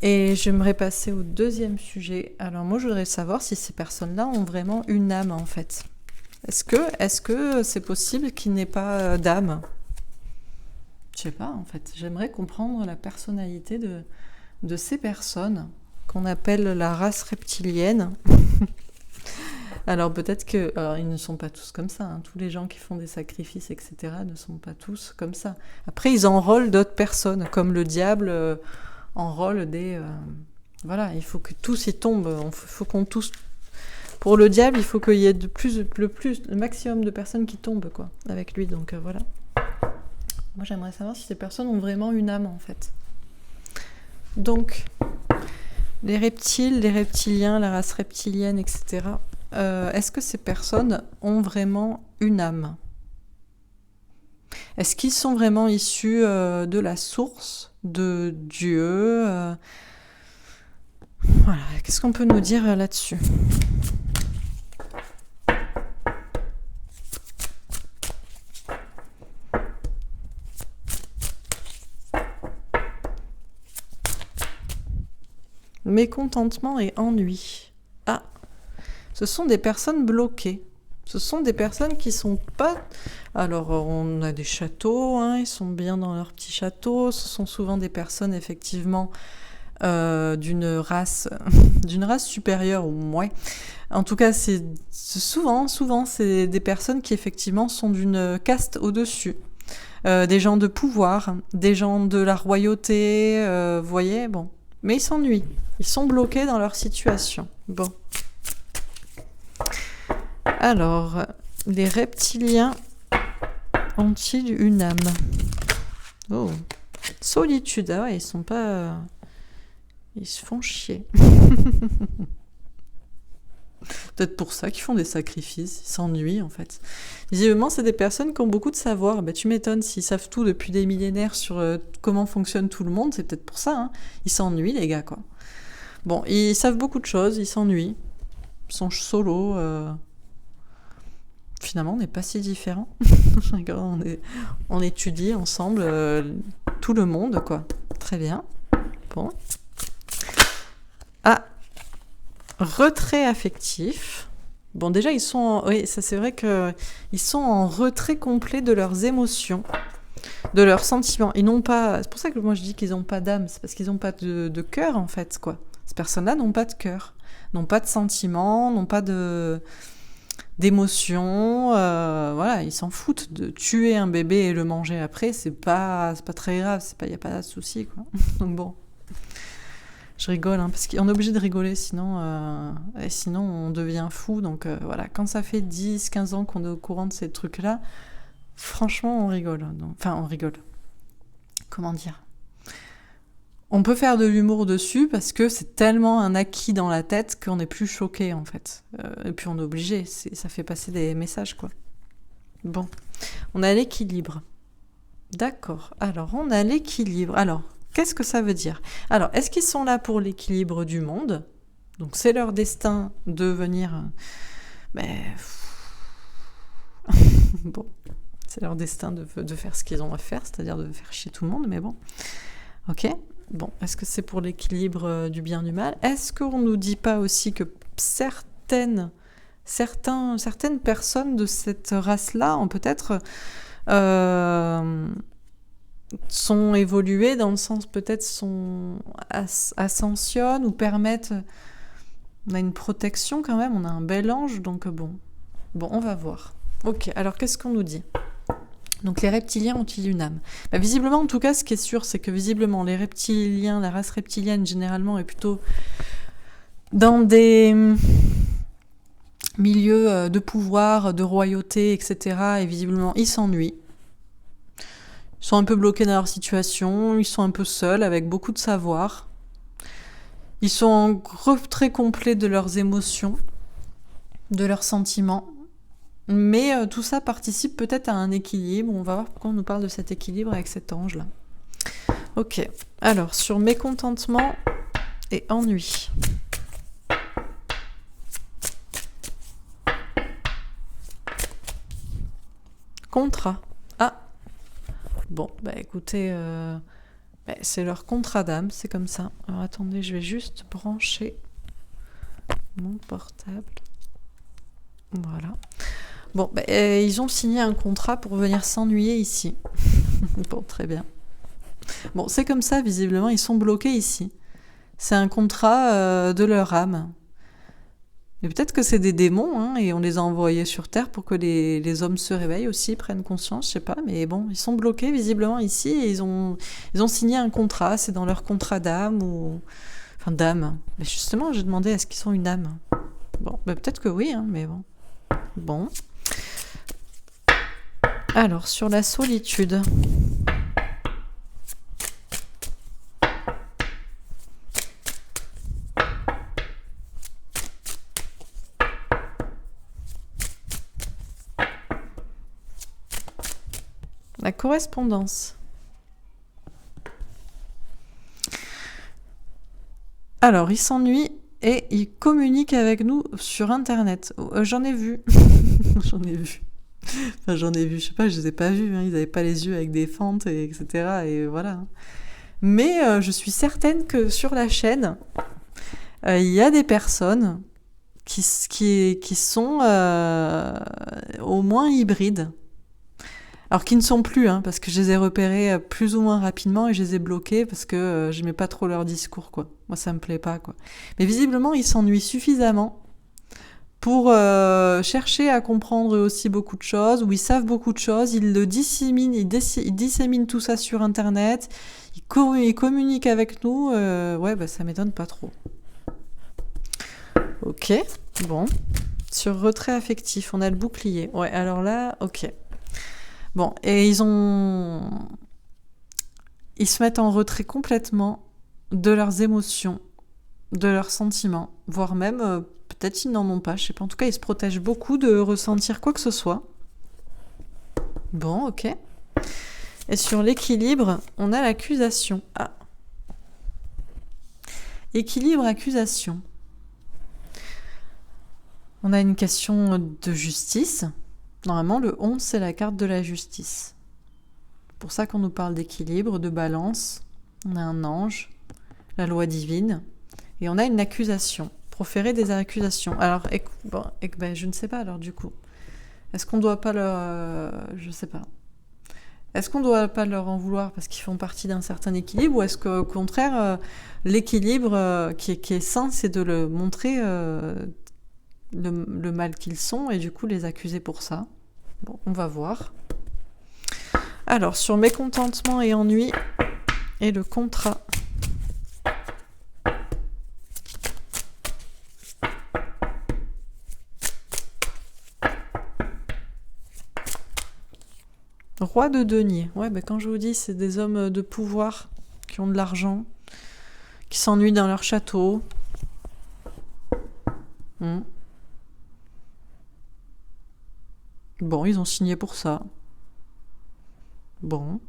Et j'aimerais passer au deuxième sujet. Alors moi, je voudrais savoir si ces personnes-là ont vraiment une âme, en fait. Est-ce que c'est possible qu'il n'ait pas d'âme? Je sais pas, en fait. J'aimerais comprendre la personnalité de ces personnes qu'on appelle la race reptilienne. Alors peut-être que... Alors ils ne sont pas tous comme ça, hein. Tous les gens qui font des sacrifices, etc. ne sont pas tous comme ça. Après, ils enrôlent d'autres personnes, comme le diable... enrôle Voilà, il faut que tous y tombent. Il faut qu'on tous... Pour le diable, il faut qu'il y ait le maximum de personnes qui tombent, quoi, avec lui. Donc voilà. Moi, j'aimerais savoir si ces personnes ont vraiment une âme, en fait. Donc, les reptiles, les reptiliens, la race reptilienne, etc. Est-ce que ces personnes ont vraiment une âme? Est-ce qu'ils sont vraiment issus de la source, de Dieu? Voilà, qu'est-ce qu'on peut nous dire là-dessus? Mécontentement et ennui. Ah, ce sont des personnes bloquées. Ce sont des personnes qui sont pas... Alors, on a des châteaux, hein, ils sont bien dans leur petit château. Ce sont souvent des personnes, effectivement, d'une race supérieure, ou ouais. En tout cas, c'est souvent, c'est des personnes qui, effectivement, sont d'une caste au-dessus. Des gens de pouvoir, des gens de la royauté, vous voyez, bon. Mais ils s'ennuient. Ils sont bloqués dans leur situation. Bon. Alors, les reptiliens ont-ils une âme? Oh. Solitude. Ah ouais, ils sont pas... Ils se font chier. Peut-être pour ça qu'ils font des sacrifices. Ils s'ennuient, en fait. Visiblement, c'est des personnes qui ont beaucoup de savoir. Bah, tu m'étonnes, s'ils savent tout depuis des millénaires sur comment fonctionne tout le monde, c'est peut-être pour ça. Hein. Ils s'ennuient, les gars, quoi. Bon, ils savent beaucoup de choses, ils s'ennuient. Ils sont solo. Finalement, on n'est pas si différents. On étudie ensemble tout le monde, quoi. Très bien. Bon. Ah, retrait affectif. Bon, déjà, ils sont... Oui, ça c'est vrai qu'ils sont en retrait complet de leurs émotions, de leurs sentiments. Ils n'ont pas... C'est pour ça que moi je dis qu'ils n'ont pas d'âme. C'est parce qu'ils n'ont pas de cœur, en fait, quoi. Ces personnes-là n'ont pas de cœur, n'ont pas de sentiments, n'ont pas d'émotions. Voilà, ils s'en foutent. De tuer un bébé et le manger après, c'est pas très grave. Il n'y a pas de souci, quoi. Donc bon... Je rigole, hein, parce qu'on est obligé de rigoler, sinon on devient fou. Donc voilà, quand ça fait 10, 15 ans qu'on est au courant de ces trucs-là, franchement, on rigole. Donc, enfin, on rigole. Comment dire? On peut faire de l'humour dessus parce que c'est tellement un acquis dans la tête qu'on n'est plus choqué, en fait. Et puis on est obligé, ça fait passer des messages, quoi. Bon, on a l'équilibre. D'accord, alors on a l'équilibre. Alors... Qu'est-ce que ça veut dire? Alors, est-ce qu'ils sont là pour l'équilibre du monde? Donc, c'est leur destin de venir... bon, c'est leur destin de faire ce qu'ils ont à faire, c'est-à-dire de faire chier tout le monde, mais bon. Ok? Bon, est-ce que c'est pour l'équilibre du bien du mal? Est-ce qu'on ne nous dit pas aussi que certaines personnes de cette race-là ont peut-être... sont évoluées dans le sens peut-être ascensionnent ou permettent... On a une protection quand même, on a un bel ange, donc bon, on va voir. Ok, alors qu'est-ce qu'on nous dit? Donc les reptiliens ont-ils une âme? Visiblement, en tout cas, ce qui est sûr, c'est que visiblement les reptiliens, la race reptilienne généralement est plutôt dans des milieux de pouvoir, de royauté, etc. Et visiblement, ils s'ennuient. Ils sont un peu bloqués dans leur situation, ils sont un peu seuls, avec beaucoup de savoir. Ils sont en retrait complet de leurs émotions, de leurs sentiments. Mais tout ça participe peut-être à un équilibre. On va voir pourquoi on nous parle de cet équilibre avec cet ange-là. Ok, alors sur mécontentement et ennui. Contrat. Ah, bon, écoutez, c'est leur contrat d'âme, c'est comme ça. Alors attendez, je vais juste brancher mon portable. Voilà. Bon, ils ont signé un contrat pour venir s'ennuyer ici. Bon, très bien. Bon, c'est comme ça, visiblement, ils sont bloqués ici. C'est un contrat de leur âme. Mais peut-être que c'est des démons, hein, et on les a envoyés sur Terre pour que les hommes se réveillent aussi, prennent conscience, je sais pas, mais bon, ils sont bloqués visiblement ici, et ils ont signé un contrat, c'est dans leur contrat d'âme, ou... Enfin, d'âme. Mais justement, j'ai demandé est-ce qu'ils sont une âme. Bon, bah, peut-être que oui, hein, mais bon. Bon. Alors, sur la solitude. La correspondance. Alors, il s'ennuie et il communique avec nous sur Internet. J'en ai vu. J'en ai vu. Enfin, j'en ai vu, je sais pas, je les ai pas vus. Hein. Ils avaient pas les yeux avec des fentes, etc. Et voilà. Mais je suis certaine que sur la chaîne, il y a des personnes qui sont au moins hybrides. Alors qui ne sont plus, hein, parce que je les ai repérés plus ou moins rapidement et je les ai bloqués parce que j'aimais pas trop leur discours, quoi. Moi, ça me plaît pas, quoi. Mais visiblement, ils s'ennuient suffisamment pour chercher à comprendre aussi beaucoup de choses, ou ils savent beaucoup de choses, ils le disséminent, ils disséminent tout ça sur Internet, ils communiquent avec nous, ouais, bah ça m'étonne pas trop. Ok, bon. Sur retrait affectif, on a le bouclier. Ouais, alors là, ok. Bon, et ils se mettent en retrait complètement de leurs émotions, de leurs sentiments, voire même, peut-être ils n'en ont pas, je sais pas. En tout cas, ils se protègent beaucoup de ressentir quoi que ce soit. Bon, ok. Et sur l'équilibre, on a l'accusation. Ah. Équilibre, accusation. On a une question de justice. Normalement, le 11, c'est la carte de la justice. C'est pour ça qu'on nous parle d'équilibre, de balance. On a un ange, la loi divine. Et on a une accusation. Proférer des accusations. Alors, ben, je ne sais pas alors du coup. Est-ce qu'on ne doit pas leur... je sais pas. Est-ce qu'on ne doit pas leur en vouloir parce qu'ils font partie d'un certain équilibre, ou est-ce qu'au contraire, l'équilibre qui est sain, c'est de le montrer le mal qu'ils sont et du coup les accuser pour ça. Bon, on va voir. Alors, sur mécontentement et ennui et le contrat. Roi de denier. Ouais, ben quand je vous dis, c'est des hommes de pouvoir qui ont de l'argent, qui s'ennuient dans leur château. Bon, ils ont signé pour ça. Bon.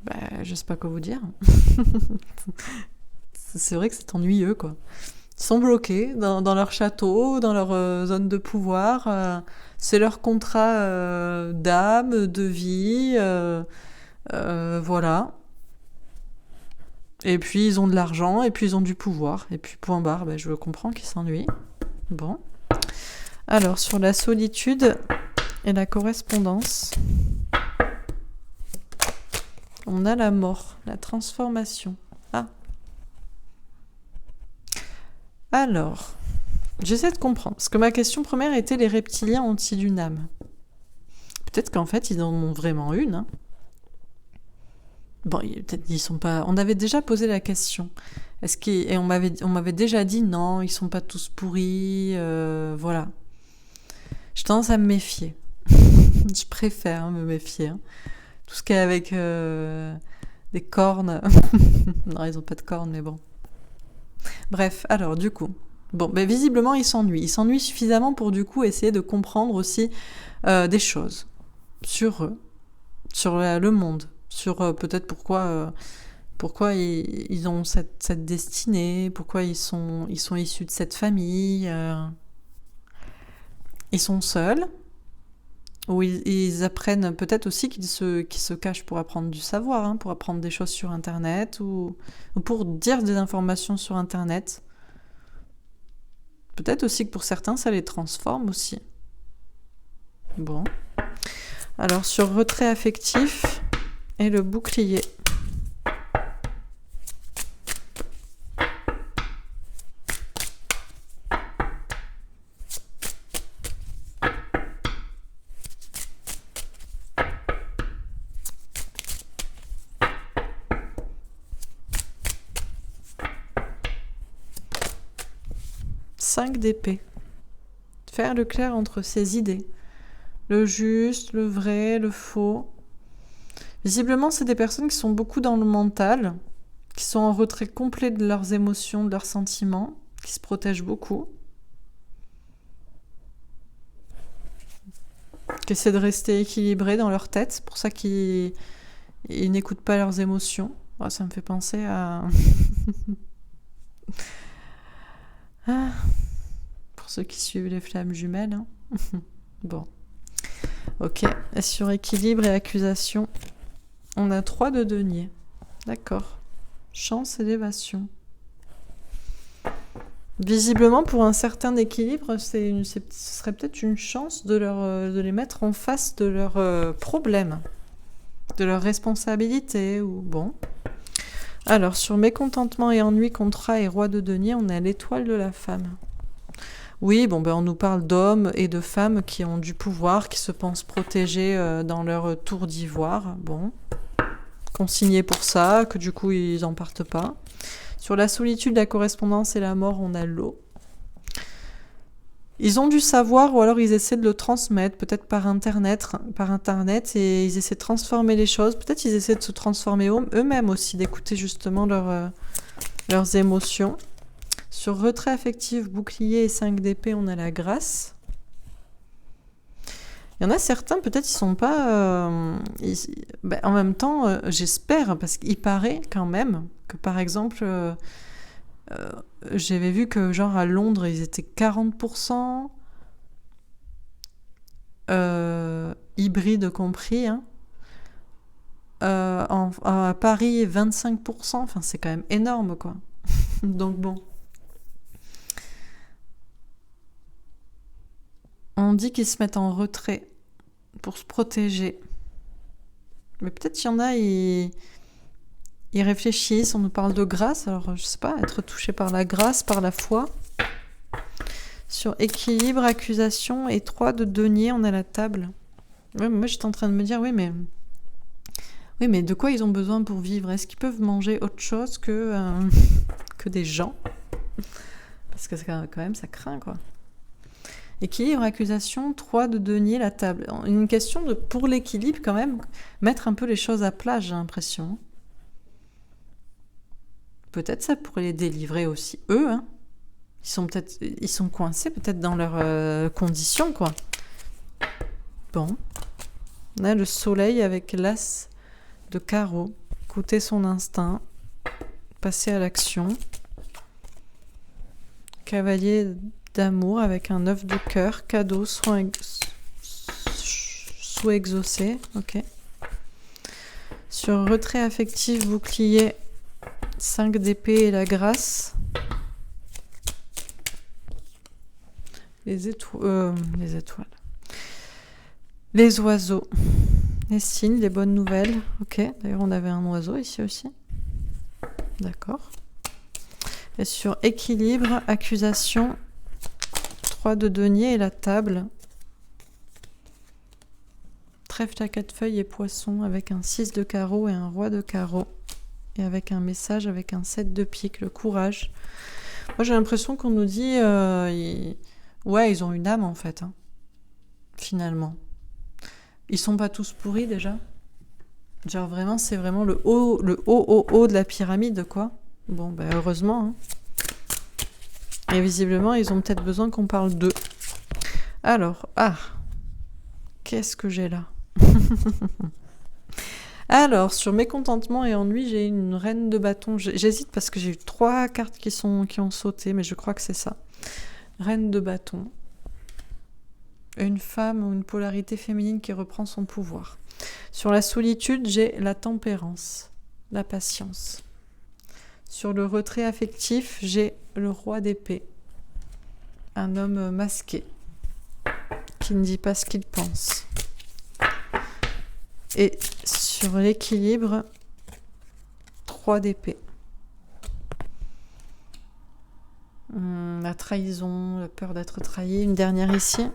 Ben, je sais pas quoi vous dire. C'est vrai que c'est ennuyeux, quoi. Ils sont bloqués dans leur château, dans leur zone de pouvoir. C'est leur contrat d'âme, de vie. Voilà. Et puis ils ont de l'argent, et puis ils ont du pouvoir. Et puis point barre, ben, je comprends qu'ils s'ennuient. Bon. Alors, sur la solitude et la correspondance, on a la mort, la transformation. Ah. Alors, j'essaie de comprendre. Parce que ma question première était les reptiliens ont-ils une âme? Peut-être qu'en fait, ils en ont vraiment une. Hein. Bon, peut-être ils sont pas... On avait déjà posé la question. Et on m'avait déjà dit non, ils sont pas tous pourris. Voilà. J'ai tendance à me méfier. Je préfère me méfier. Hein. Tout ce qui est avec des cornes. Non, ils ont pas de cornes, mais bon. Bref, alors du coup. Bon, ben visiblement, ils s'ennuient. Ils s'ennuient suffisamment pour du coup essayer de comprendre aussi des choses sur eux, sur le monde, sur peut-être pourquoi ils ont cette destinée, pourquoi ils sont issus de cette famille. Ils sont seuls, ou ils apprennent peut-être aussi qu'ils se cachent pour apprendre du savoir, hein, pour apprendre des choses sur Internet, ou pour dire des informations sur Internet. Peut-être aussi que pour certains, ça les transforme aussi. Bon. Alors, sur retrait affectif et le bouclier. 5 d'épée. Faire le clair entre ses idées. Le juste, le vrai, le faux. Visiblement, c'est des personnes qui sont beaucoup dans le mental, qui sont en retrait complet de leurs émotions, de leurs sentiments, qui se protègent beaucoup, qui essaient de rester équilibrés dans leur tête. C'est pour ça qu'ils n'écoutent pas leurs émotions. Oh, ça me fait penser à... Ah, pour ceux qui suivent les flammes jumelles. Hein. Bon. Ok. Et sur équilibre et accusation, on a 3 de denier. D'accord. Chance, élévation. Visiblement, pour un certain équilibre, ce serait peut-être une chance de les mettre en face de leurs problèmes, de leurs responsabilités. Ou bon. Alors, sur mécontentement et ennui, contrat et roi de denier, on a l'étoile de la femme. Oui, bon, on nous parle d'hommes et de femmes qui ont du pouvoir, qui se pensent protégés dans leur tour d'ivoire. Bon, consignés pour ça, que du coup, ils n'en partent pas. Sur la solitude, la correspondance et la mort, on a l'eau. Ils ont du savoir ou alors ils essaient de le transmettre, peut-être par Internet, et ils essaient de transformer les choses. Peut-être ils essaient de se transformer eux-mêmes aussi, d'écouter justement leurs émotions. Sur retrait affectif, bouclier et 5 d'épée, on a la grâce. Il y en a certains, peut-être ils sont pas... en même temps, j'espère, parce qu'il paraît quand même que par exemple... j'avais vu que genre à Londres ils étaient 40% hybrides compris, hein. À Paris 25%, enfin c'est quand même énorme quoi. Donc bon, on dit qu'ils se mettent en retrait pour se protéger, mais peut-être il y en a ils réfléchissent, on nous parle de grâce, alors je sais pas, être touché par la grâce, par la foi. Sur équilibre, accusation et 3 de denier, on a la table. Ouais, moi j'étais en train de me dire, oui mais de quoi ils ont besoin pour vivre? Est-ce qu'ils peuvent manger autre chose que des gens? Parce que quand même ça craint quoi. Équilibre, accusation, 3 de denier, la table. Une question pour l'équilibre quand même, mettre un peu les choses à plat, j'ai l'impression. Peut-être ça pourrait les délivrer aussi, eux. Hein. Ils sont coincés peut-être dans leurs conditions, quoi. Bon. On a le soleil avec l'as de carreau. Écouter son instinct. Passer à l'action. Cavalier d'amour avec un 9 de cœur. Cadeau, souhait exaucé. Ok. Sur retrait affectif, bouclier... 5 d'épée et la grâce. Les étoiles. Les oiseaux. Les signes, les bonnes nouvelles. Ok, d'ailleurs on avait un oiseau ici aussi. D'accord. Et sur équilibre, accusation, 3 de denier et la table. Trèfle à 4 feuilles et poisson avec un 6 de carreau et un roi de carreau. Et avec un message, avec un 7 de pique, le courage. Moi, j'ai l'impression qu'on nous dit... Ouais, ils ont une âme, en fait. Hein, finalement. Ils sont pas tous pourris, déjà. Genre, vraiment, c'est vraiment le haut de la pyramide, quoi. Bon, heureusement. Hein. Et visiblement, ils ont peut-être besoin qu'on parle d'eux. Alors, qu'est-ce que j'ai là? Alors, sur mécontentement et ennui, j'ai une reine de bâton. J'hésite parce que j'ai eu 3 cartes qui ont sauté, mais je crois que c'est ça. Reine de bâton. Une femme ou une polarité féminine qui reprend son pouvoir. Sur la solitude, j'ai la tempérance, la patience. Sur le retrait affectif, j'ai le roi d'épée. Un homme masqué, qui ne dit pas ce qu'il pense. Et sur l'équilibre, 3 d'épée. La trahison, la peur d'être trahi. Une dernière ici.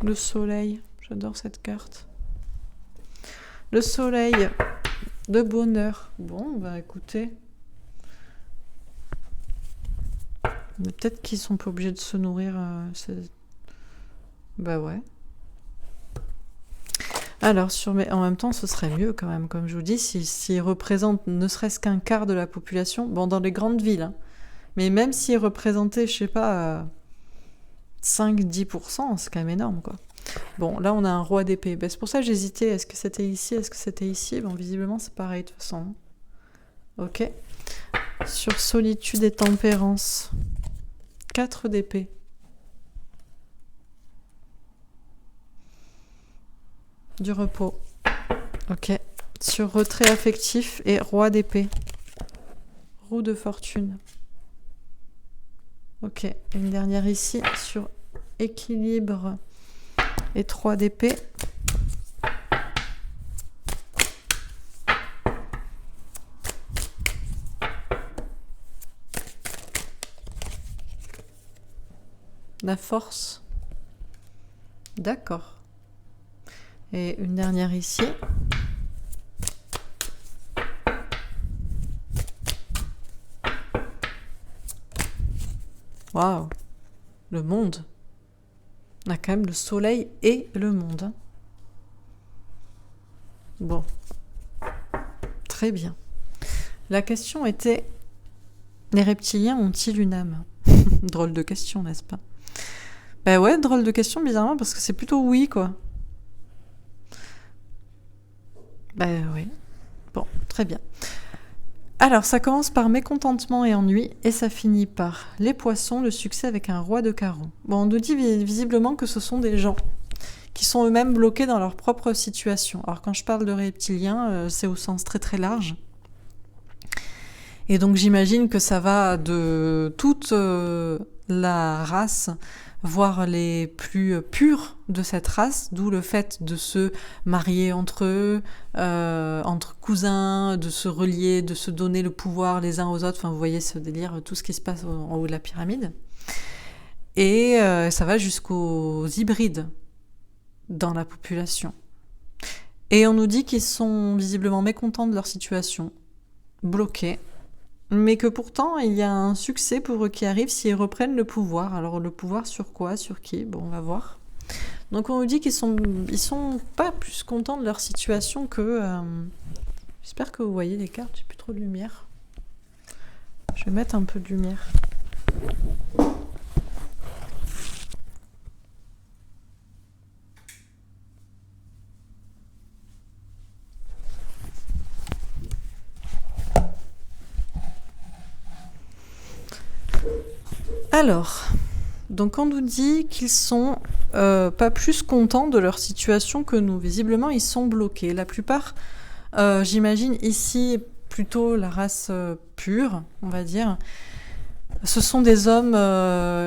Le soleil, j'adore cette carte. Le soleil de bonheur. Bon, bah écoutez. Mais peut-être qu'ils sont pas obligés de se nourrir. Bah ouais. Alors, en même temps, ce serait mieux quand même, comme je vous dis, s'ils représentent ne serait-ce qu'un quart de la population, bon, dans les grandes villes, hein. Mais même s'ils représentaient, je sais pas, 5-10%, c'est quand même énorme, quoi. Bon, là, on a un roi d'épée. Ben, c'est pour ça que j'hésitais. Est-ce que c'était ici? Est-ce que c'était ici? Bon, visiblement, c'est pareil, de toute façon. Ok. Sur solitude et tempérance. 4 d'épée. Du repos. Ok. Sur retrait affectif et roi d'épée. Roue de fortune. Ok. Une dernière ici sur équilibre et 3 d'épée. La force. D'accord. Et une dernière ici. Waouh. Le monde. On a quand même le soleil et le monde, hein. Bon. Très bien. La question était, les reptiliens ont-ils une âme? Drôle de question, n'est-ce pas? Ben ouais, drôle de question, bizarrement, parce que c'est plutôt oui, quoi. Ben oui. Bon, très bien. Alors, ça commence par mécontentement et ennui, et ça finit par les poissons, le succès avec un roi de carreau. Bon, on nous dit visiblement que ce sont des gens qui sont eux-mêmes bloqués dans leur propre situation. Alors, quand je parle de reptiliens, c'est au sens très très large. Et donc, j'imagine que ça va de toute la race, voire les plus purs de cette race, d'où le fait de se marier entre eux, entre cousins, de se relier, de se donner le pouvoir les uns aux autres. Enfin, vous voyez ce délire, tout ce qui se passe en haut de la pyramide. Et ça va jusqu'aux hybrides dans la population. Et on nous dit qu'ils sont visiblement mécontents de leur situation, bloqués, mais que pourtant, il y a un succès pour eux qui arrive s'ils reprennent le pouvoir. Alors, le pouvoir sur quoi? Sur qui? Bon, on va voir. Donc, on nous dit qu'ils sont pas plus contents de leur situation que... J'espère que vous voyez les cartes, j'ai plus trop de lumière. Je vais mettre un peu de lumière. Alors, donc on nous dit qu'ils sont pas plus contents de leur situation que nous. Visiblement, ils sont bloqués. La plupart, j'imagine ici plutôt la race pure, on va dire. Ce sont des hommes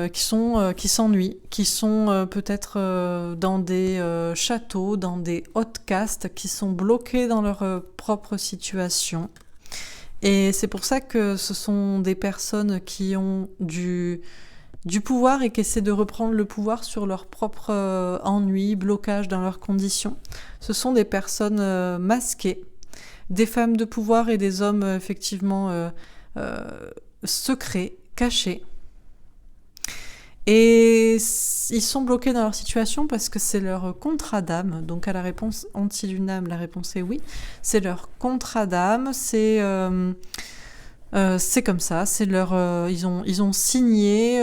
qui s'ennuient, qui sont peut-être dans des châteaux, dans des hautes castes, qui sont bloqués dans leur propre situation. Et c'est pour ça que ce sont des personnes qui ont du pouvoir et qui essaient de reprendre le pouvoir sur leur propre ennui, blocage dans leurs conditions. Ce sont des personnes masquées, des femmes de pouvoir et des hommes effectivement secrets, cachés. Et ils sont bloqués dans leur situation parce que c'est leur contrat d'âme. Donc à la réponse ont-ils une âme? La réponse est oui. C'est leur contrat d'âme. C'est comme ça. C'est leur. Ils ont signé.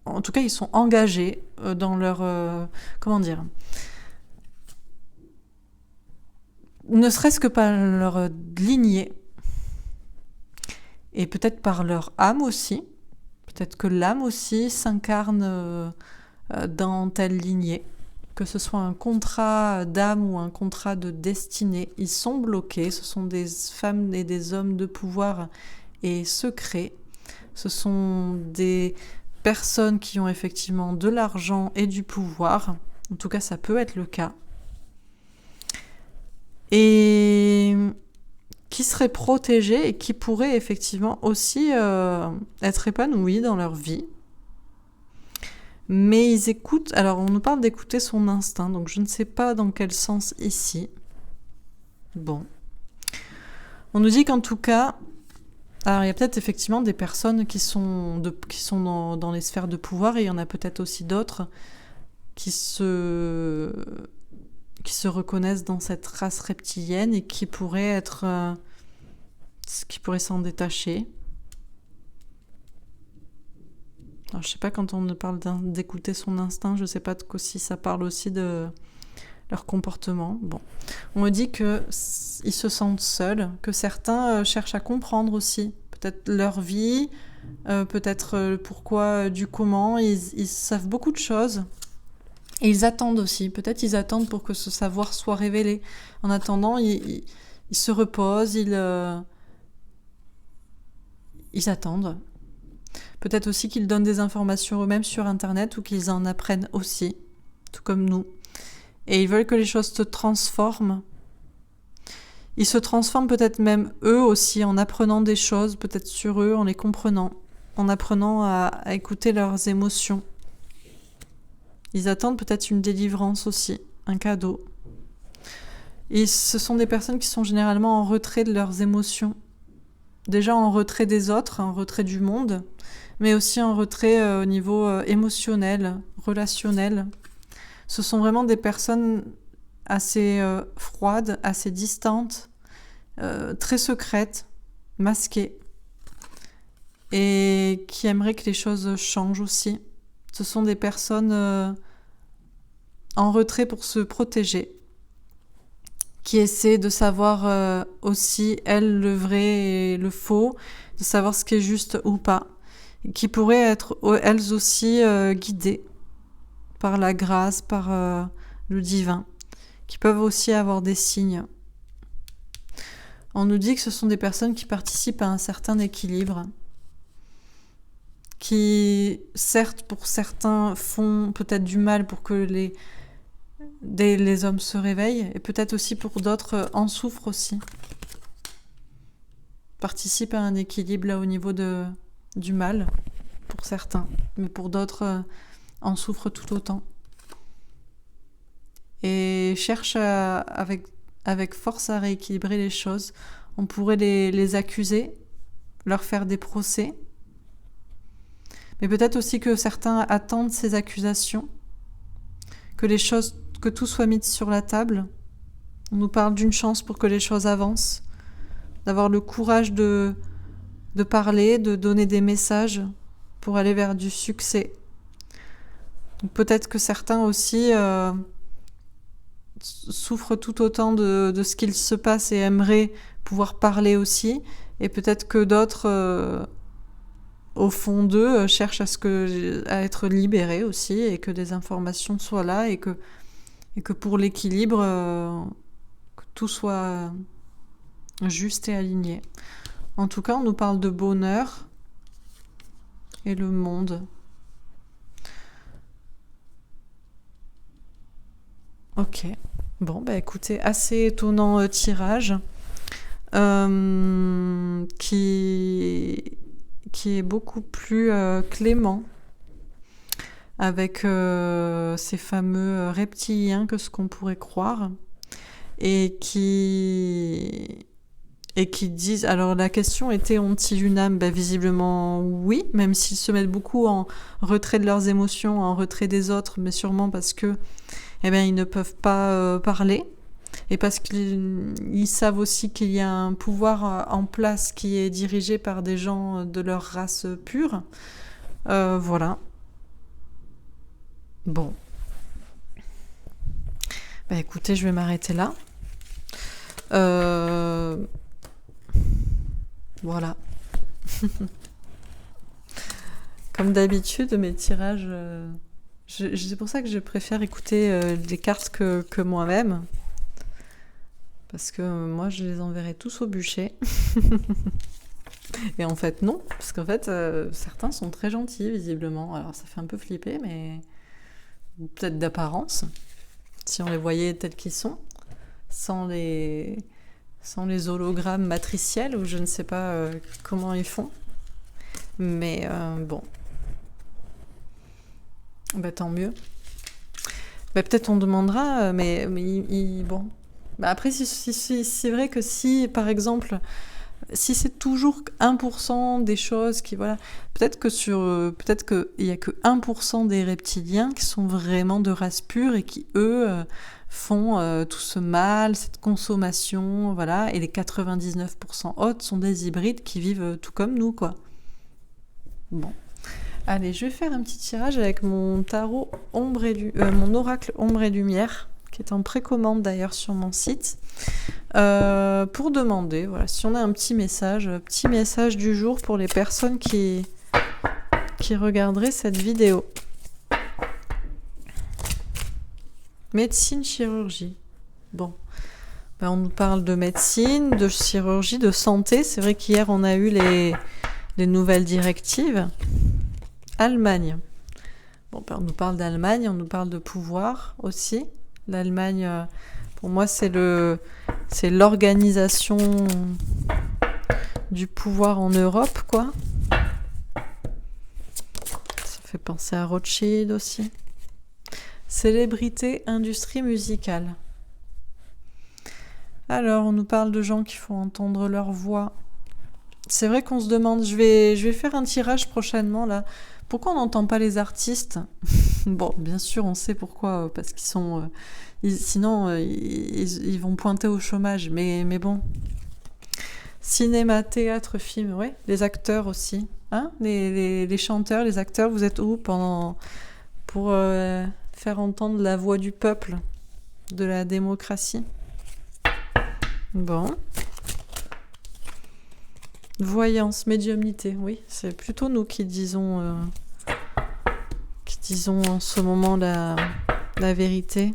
En tout cas, ils sont engagés dans leur. Comment dire? Ne serait-ce que par leur lignée et peut-être par leur âme aussi. Peut-être que l'âme aussi s'incarne dans telle lignée, que ce soit un contrat d'âme ou un contrat de destinée. Ils sont bloqués, ce sont des femmes et des hommes de pouvoir et secrets. Ce sont des personnes qui ont effectivement de l'argent et du pouvoir. En tout cas, ça peut être le cas. Et qui seraient protégés et qui pourraient effectivement aussi être épanouis dans leur vie. Mais ils écoutent... Alors, on nous parle d'écouter son instinct, donc je ne sais pas dans quel sens ici. Bon. On nous dit qu'en tout cas... Alors, il y a peut-être effectivement des personnes qui sont dans les sphères de pouvoir, et il y en a peut-être aussi d'autres qui se reconnaissent dans cette race reptilienne et qui pourraient s'en détacher. Alors, je sais pas, quand on parle d'écouter son instinct, je sais pas si ça parle aussi de leur comportement. Bon. On me dit qu'ils se sentent seuls, que certains cherchent à comprendre aussi, peut-être leur vie, peut-être le pourquoi, du comment. Ils savent beaucoup de choses. Et ils attendent aussi. Peut-être ils attendent pour que ce savoir soit révélé. En attendant, ils se reposent, ils attendent. Peut-être aussi qu'ils donnent des informations eux-mêmes sur Internet ou qu'ils en apprennent aussi, tout comme nous. Et ils veulent que les choses se transforment. Ils se transforment peut-être même eux aussi en apprenant des choses, peut-être sur eux, en les comprenant, en apprenant à écouter leurs émotions. Ils attendent peut-être une délivrance aussi, un cadeau. Et ce sont des personnes qui sont généralement en retrait de leurs émotions. Déjà en retrait des autres, en retrait du monde, mais aussi en retrait au niveau émotionnel, relationnel. Ce sont vraiment des personnes assez froides, assez distantes, très secrètes, masquées, et qui aimeraient que les choses changent aussi. Ce sont des personnes en retrait pour se protéger, qui essaient de savoir aussi, elles, le vrai et le faux, de savoir ce qui est juste ou pas, qui pourraient être, elles aussi, guidées par la grâce, par le divin, qui peuvent aussi avoir des signes. On nous dit que ce sont des personnes qui participent à un certain équilibre, qui, certes, pour certains, font peut-être du mal pour que les hommes se réveillent, et peut-être aussi pour d'autres en souffrent aussi. Participent à un équilibre là au niveau du mal, pour certains, mais pour d'autres en souffrent tout autant. Et cherchent avec force à rééquilibrer les choses. On pourrait les accuser, leur faire des procès, mais peut-être aussi que certains attendent ces accusations, que tout soit mis sur la table. On nous parle d'une chance pour que les choses avancent, d'avoir le courage de parler, de donner des messages pour aller vers du succès. Donc peut-être que certains aussi souffrent tout autant de ce qu'il se passe et aimeraient pouvoir parler aussi, et peut-être que d'autres au fond d'eux, cherchent à être libérés aussi, et que des informations soient là, et que pour l'équilibre, que tout soit juste et aligné. En tout cas, on nous parle de bonheur et le monde. Ok. Bon, bah écoutez, assez étonnant tirage, qui est beaucoup plus clément avec ces fameux reptiliens que ce qu'on pourrait croire, et qui disent... Alors la question était, ont-ils une âme ? Ben, visiblement oui, même s'ils se mettent beaucoup en retrait de leurs émotions, en retrait des autres, mais sûrement parce que ils ne peuvent pas parler, et parce qu'ils savent aussi qu'il y a un pouvoir en place qui est dirigé par des gens de leur race pure. Voilà. Bon. Bah écoutez, je vais m'arrêter là. Voilà. Comme d'habitude, mes tirages... c'est pour ça que je préfère écouter les cartes que moi-même. Parce que moi, je les enverrai tous au bûcher. Et en fait, non. Parce qu'en fait, certains sont très gentils, visiblement. Alors, ça fait un peu flipper, mais... peut-être d'apparence. Si on les voyait tels qu'ils sont. Sans les hologrammes matriciels, ou je ne sais pas comment ils font. Mais bon. Bah, tant mieux. Bah, peut-être on demandera, mais bon. Bah, après, c'est vrai que si, par exemple, si c'est toujours 1% des choses qui, voilà, peut-être qu'il y a que 1% des reptiliens qui sont vraiment de race pure et qui, eux, font tout ce mal, cette consommation, voilà, et les 99% autres sont des hybrides qui vivent tout comme nous, quoi. Bon. Allez, je vais faire un petit tirage avec mon tarot mon oracle ombre et lumière, qui est en précommande d'ailleurs sur mon site, pour demander, voilà, si on a un petit message du jour pour les personnes qui regarderaient cette vidéo. Médecine, chirurgie. Bon, ben, on nous parle de médecine, de chirurgie, de santé. C'est vrai qu'hier on a eu les nouvelles directives. Allemagne. Bon, ben, on nous parle d'Allemagne, on nous parle de pouvoir aussi. L'Allemagne, pour moi, c'est l'organisation du pouvoir en Europe, quoi. Ça fait penser à Rothschild aussi. Célébrité, industrie musicale. Alors, on nous parle de gens qui font entendre leur voix. C'est vrai qu'on se demande, je vais faire un tirage prochainement, là. Pourquoi on n'entend pas les artistes? Bon, bien sûr, on sait pourquoi, parce qu'ils sont... sinon, ils vont pointer au chômage, mais bon. Cinéma, théâtre, film, ouais. Les acteurs aussi. Hein, les chanteurs, les acteurs, vous êtes où pour faire entendre la voix du peuple, de la démocratie? Bon. Voyance, médiumnité, oui, c'est plutôt nous qui disons en ce moment la vérité.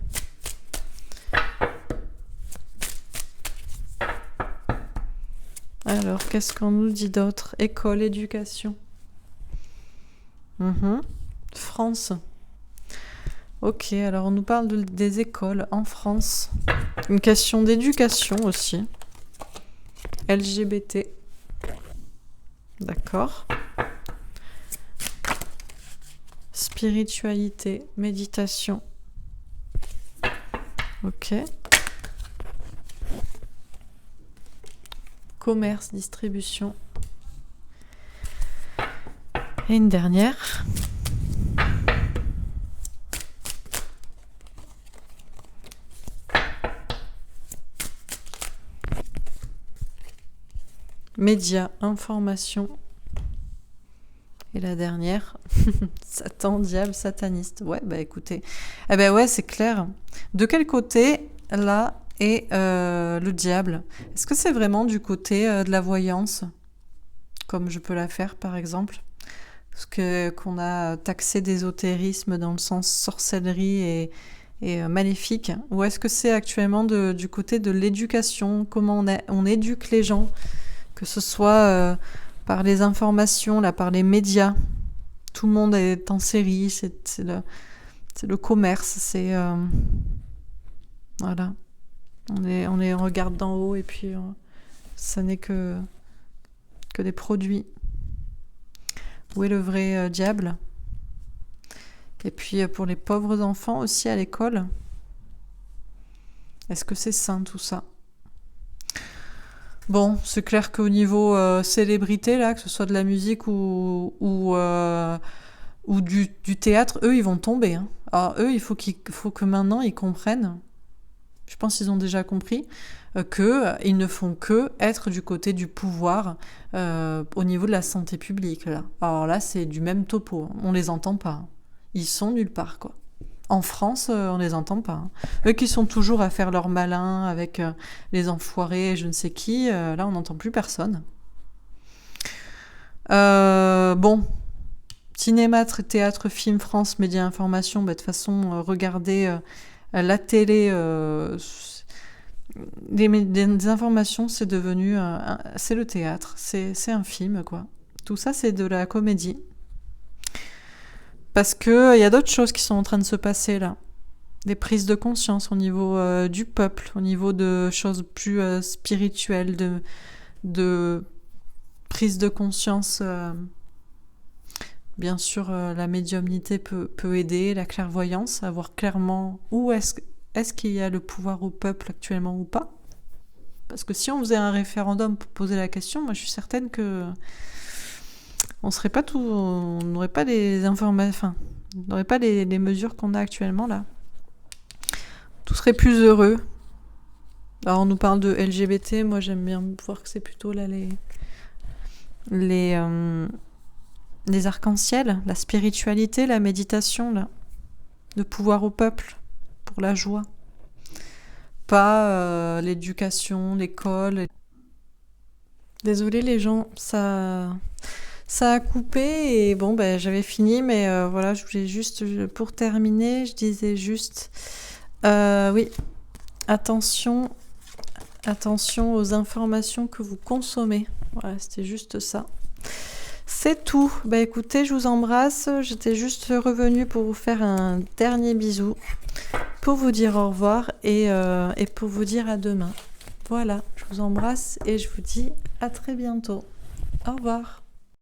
Alors, qu'est-ce qu'on nous dit d'autre? École, éducation. France. Ok, alors on nous parle des écoles en France. Une question d'éducation aussi. LGBT. D'accord. Spiritualité, méditation. Ok. Commerce, distribution. Et une dernière. Médias, information. Et la dernière, Satan, diable, sataniste. Ouais, bah écoutez. Eh ben ouais, c'est clair. De quel côté, là, est le diable? Est-ce que c'est vraiment du côté de la voyance, comme je peux la faire, par exemple? Parce qu'on a taxé d'ésotérisme dans le sens sorcellerie et maléfique. Ou est-ce que c'est actuellement du côté de l'éducation? Comment on éduque les gens? Que ce soit par les informations, là, par les médias. Tout le monde est en série, c'est le commerce, c'est... voilà. On regarde d'en haut et puis ça n'est que des produits. Où est le vrai diable? Et puis pour les pauvres enfants aussi à l'école, est-ce que c'est sain tout ça? Bon, c'est clair qu'au niveau célébrité, là, que ce soit de la musique ou du théâtre, eux, ils vont tomber. Hein. Alors, eux, il faut que maintenant, ils comprennent, je pense qu'ils ont déjà compris, qu'ils ne font que être du côté du pouvoir au niveau de la santé publique. Là. Alors là, c'est du même topo. On les entend pas. Ils sont nulle part, quoi. En France, on les entend pas. Hein. Eux qui sont toujours à faire leur malin avec les enfoirés, je ne sais qui, là, on n'entend plus personne. Bon, cinéma, théâtre, film, France, médias, information, bah, de toute façon, regarder la télé, des informations, c'est devenu... c'est le théâtre, c'est un film, quoi. Tout ça, c'est de la comédie. Parce qu'il y a d'autres choses qui sont en train de se passer là. Des prises de conscience au niveau du peuple, au niveau de choses plus spirituelles, de prise de conscience Bien sûr, la médiumnité peut aider, la clairvoyance, à voir clairement où est-ce qu'il y a le pouvoir au peuple actuellement ou pas. Parce que si on faisait un référendum pour poser la question, moi je suis certaine que on n'aurait pas les informations, enfin, on n'aurait pas les mesures qu'on a actuellement là. Tout serait plus heureux. Alors on nous parle de LGBT, moi j'aime bien voir que c'est plutôt là les arcs-en-ciel, la spiritualité, la méditation, là, de pouvoir au peuple, pour la joie. Pas l'éducation, l'école. Désolée les gens, ça a coupé et bon, ben, j'avais fini, mais voilà, je voulais juste, pour terminer, je disais juste, oui, attention aux informations que vous consommez. Voilà, c'était juste ça. C'est tout. Bah écoutez, je vous embrasse. J'étais juste revenue pour vous faire un dernier bisou, pour vous dire au revoir et pour vous dire à demain. Voilà, je vous embrasse et je vous dis à très bientôt. Au revoir.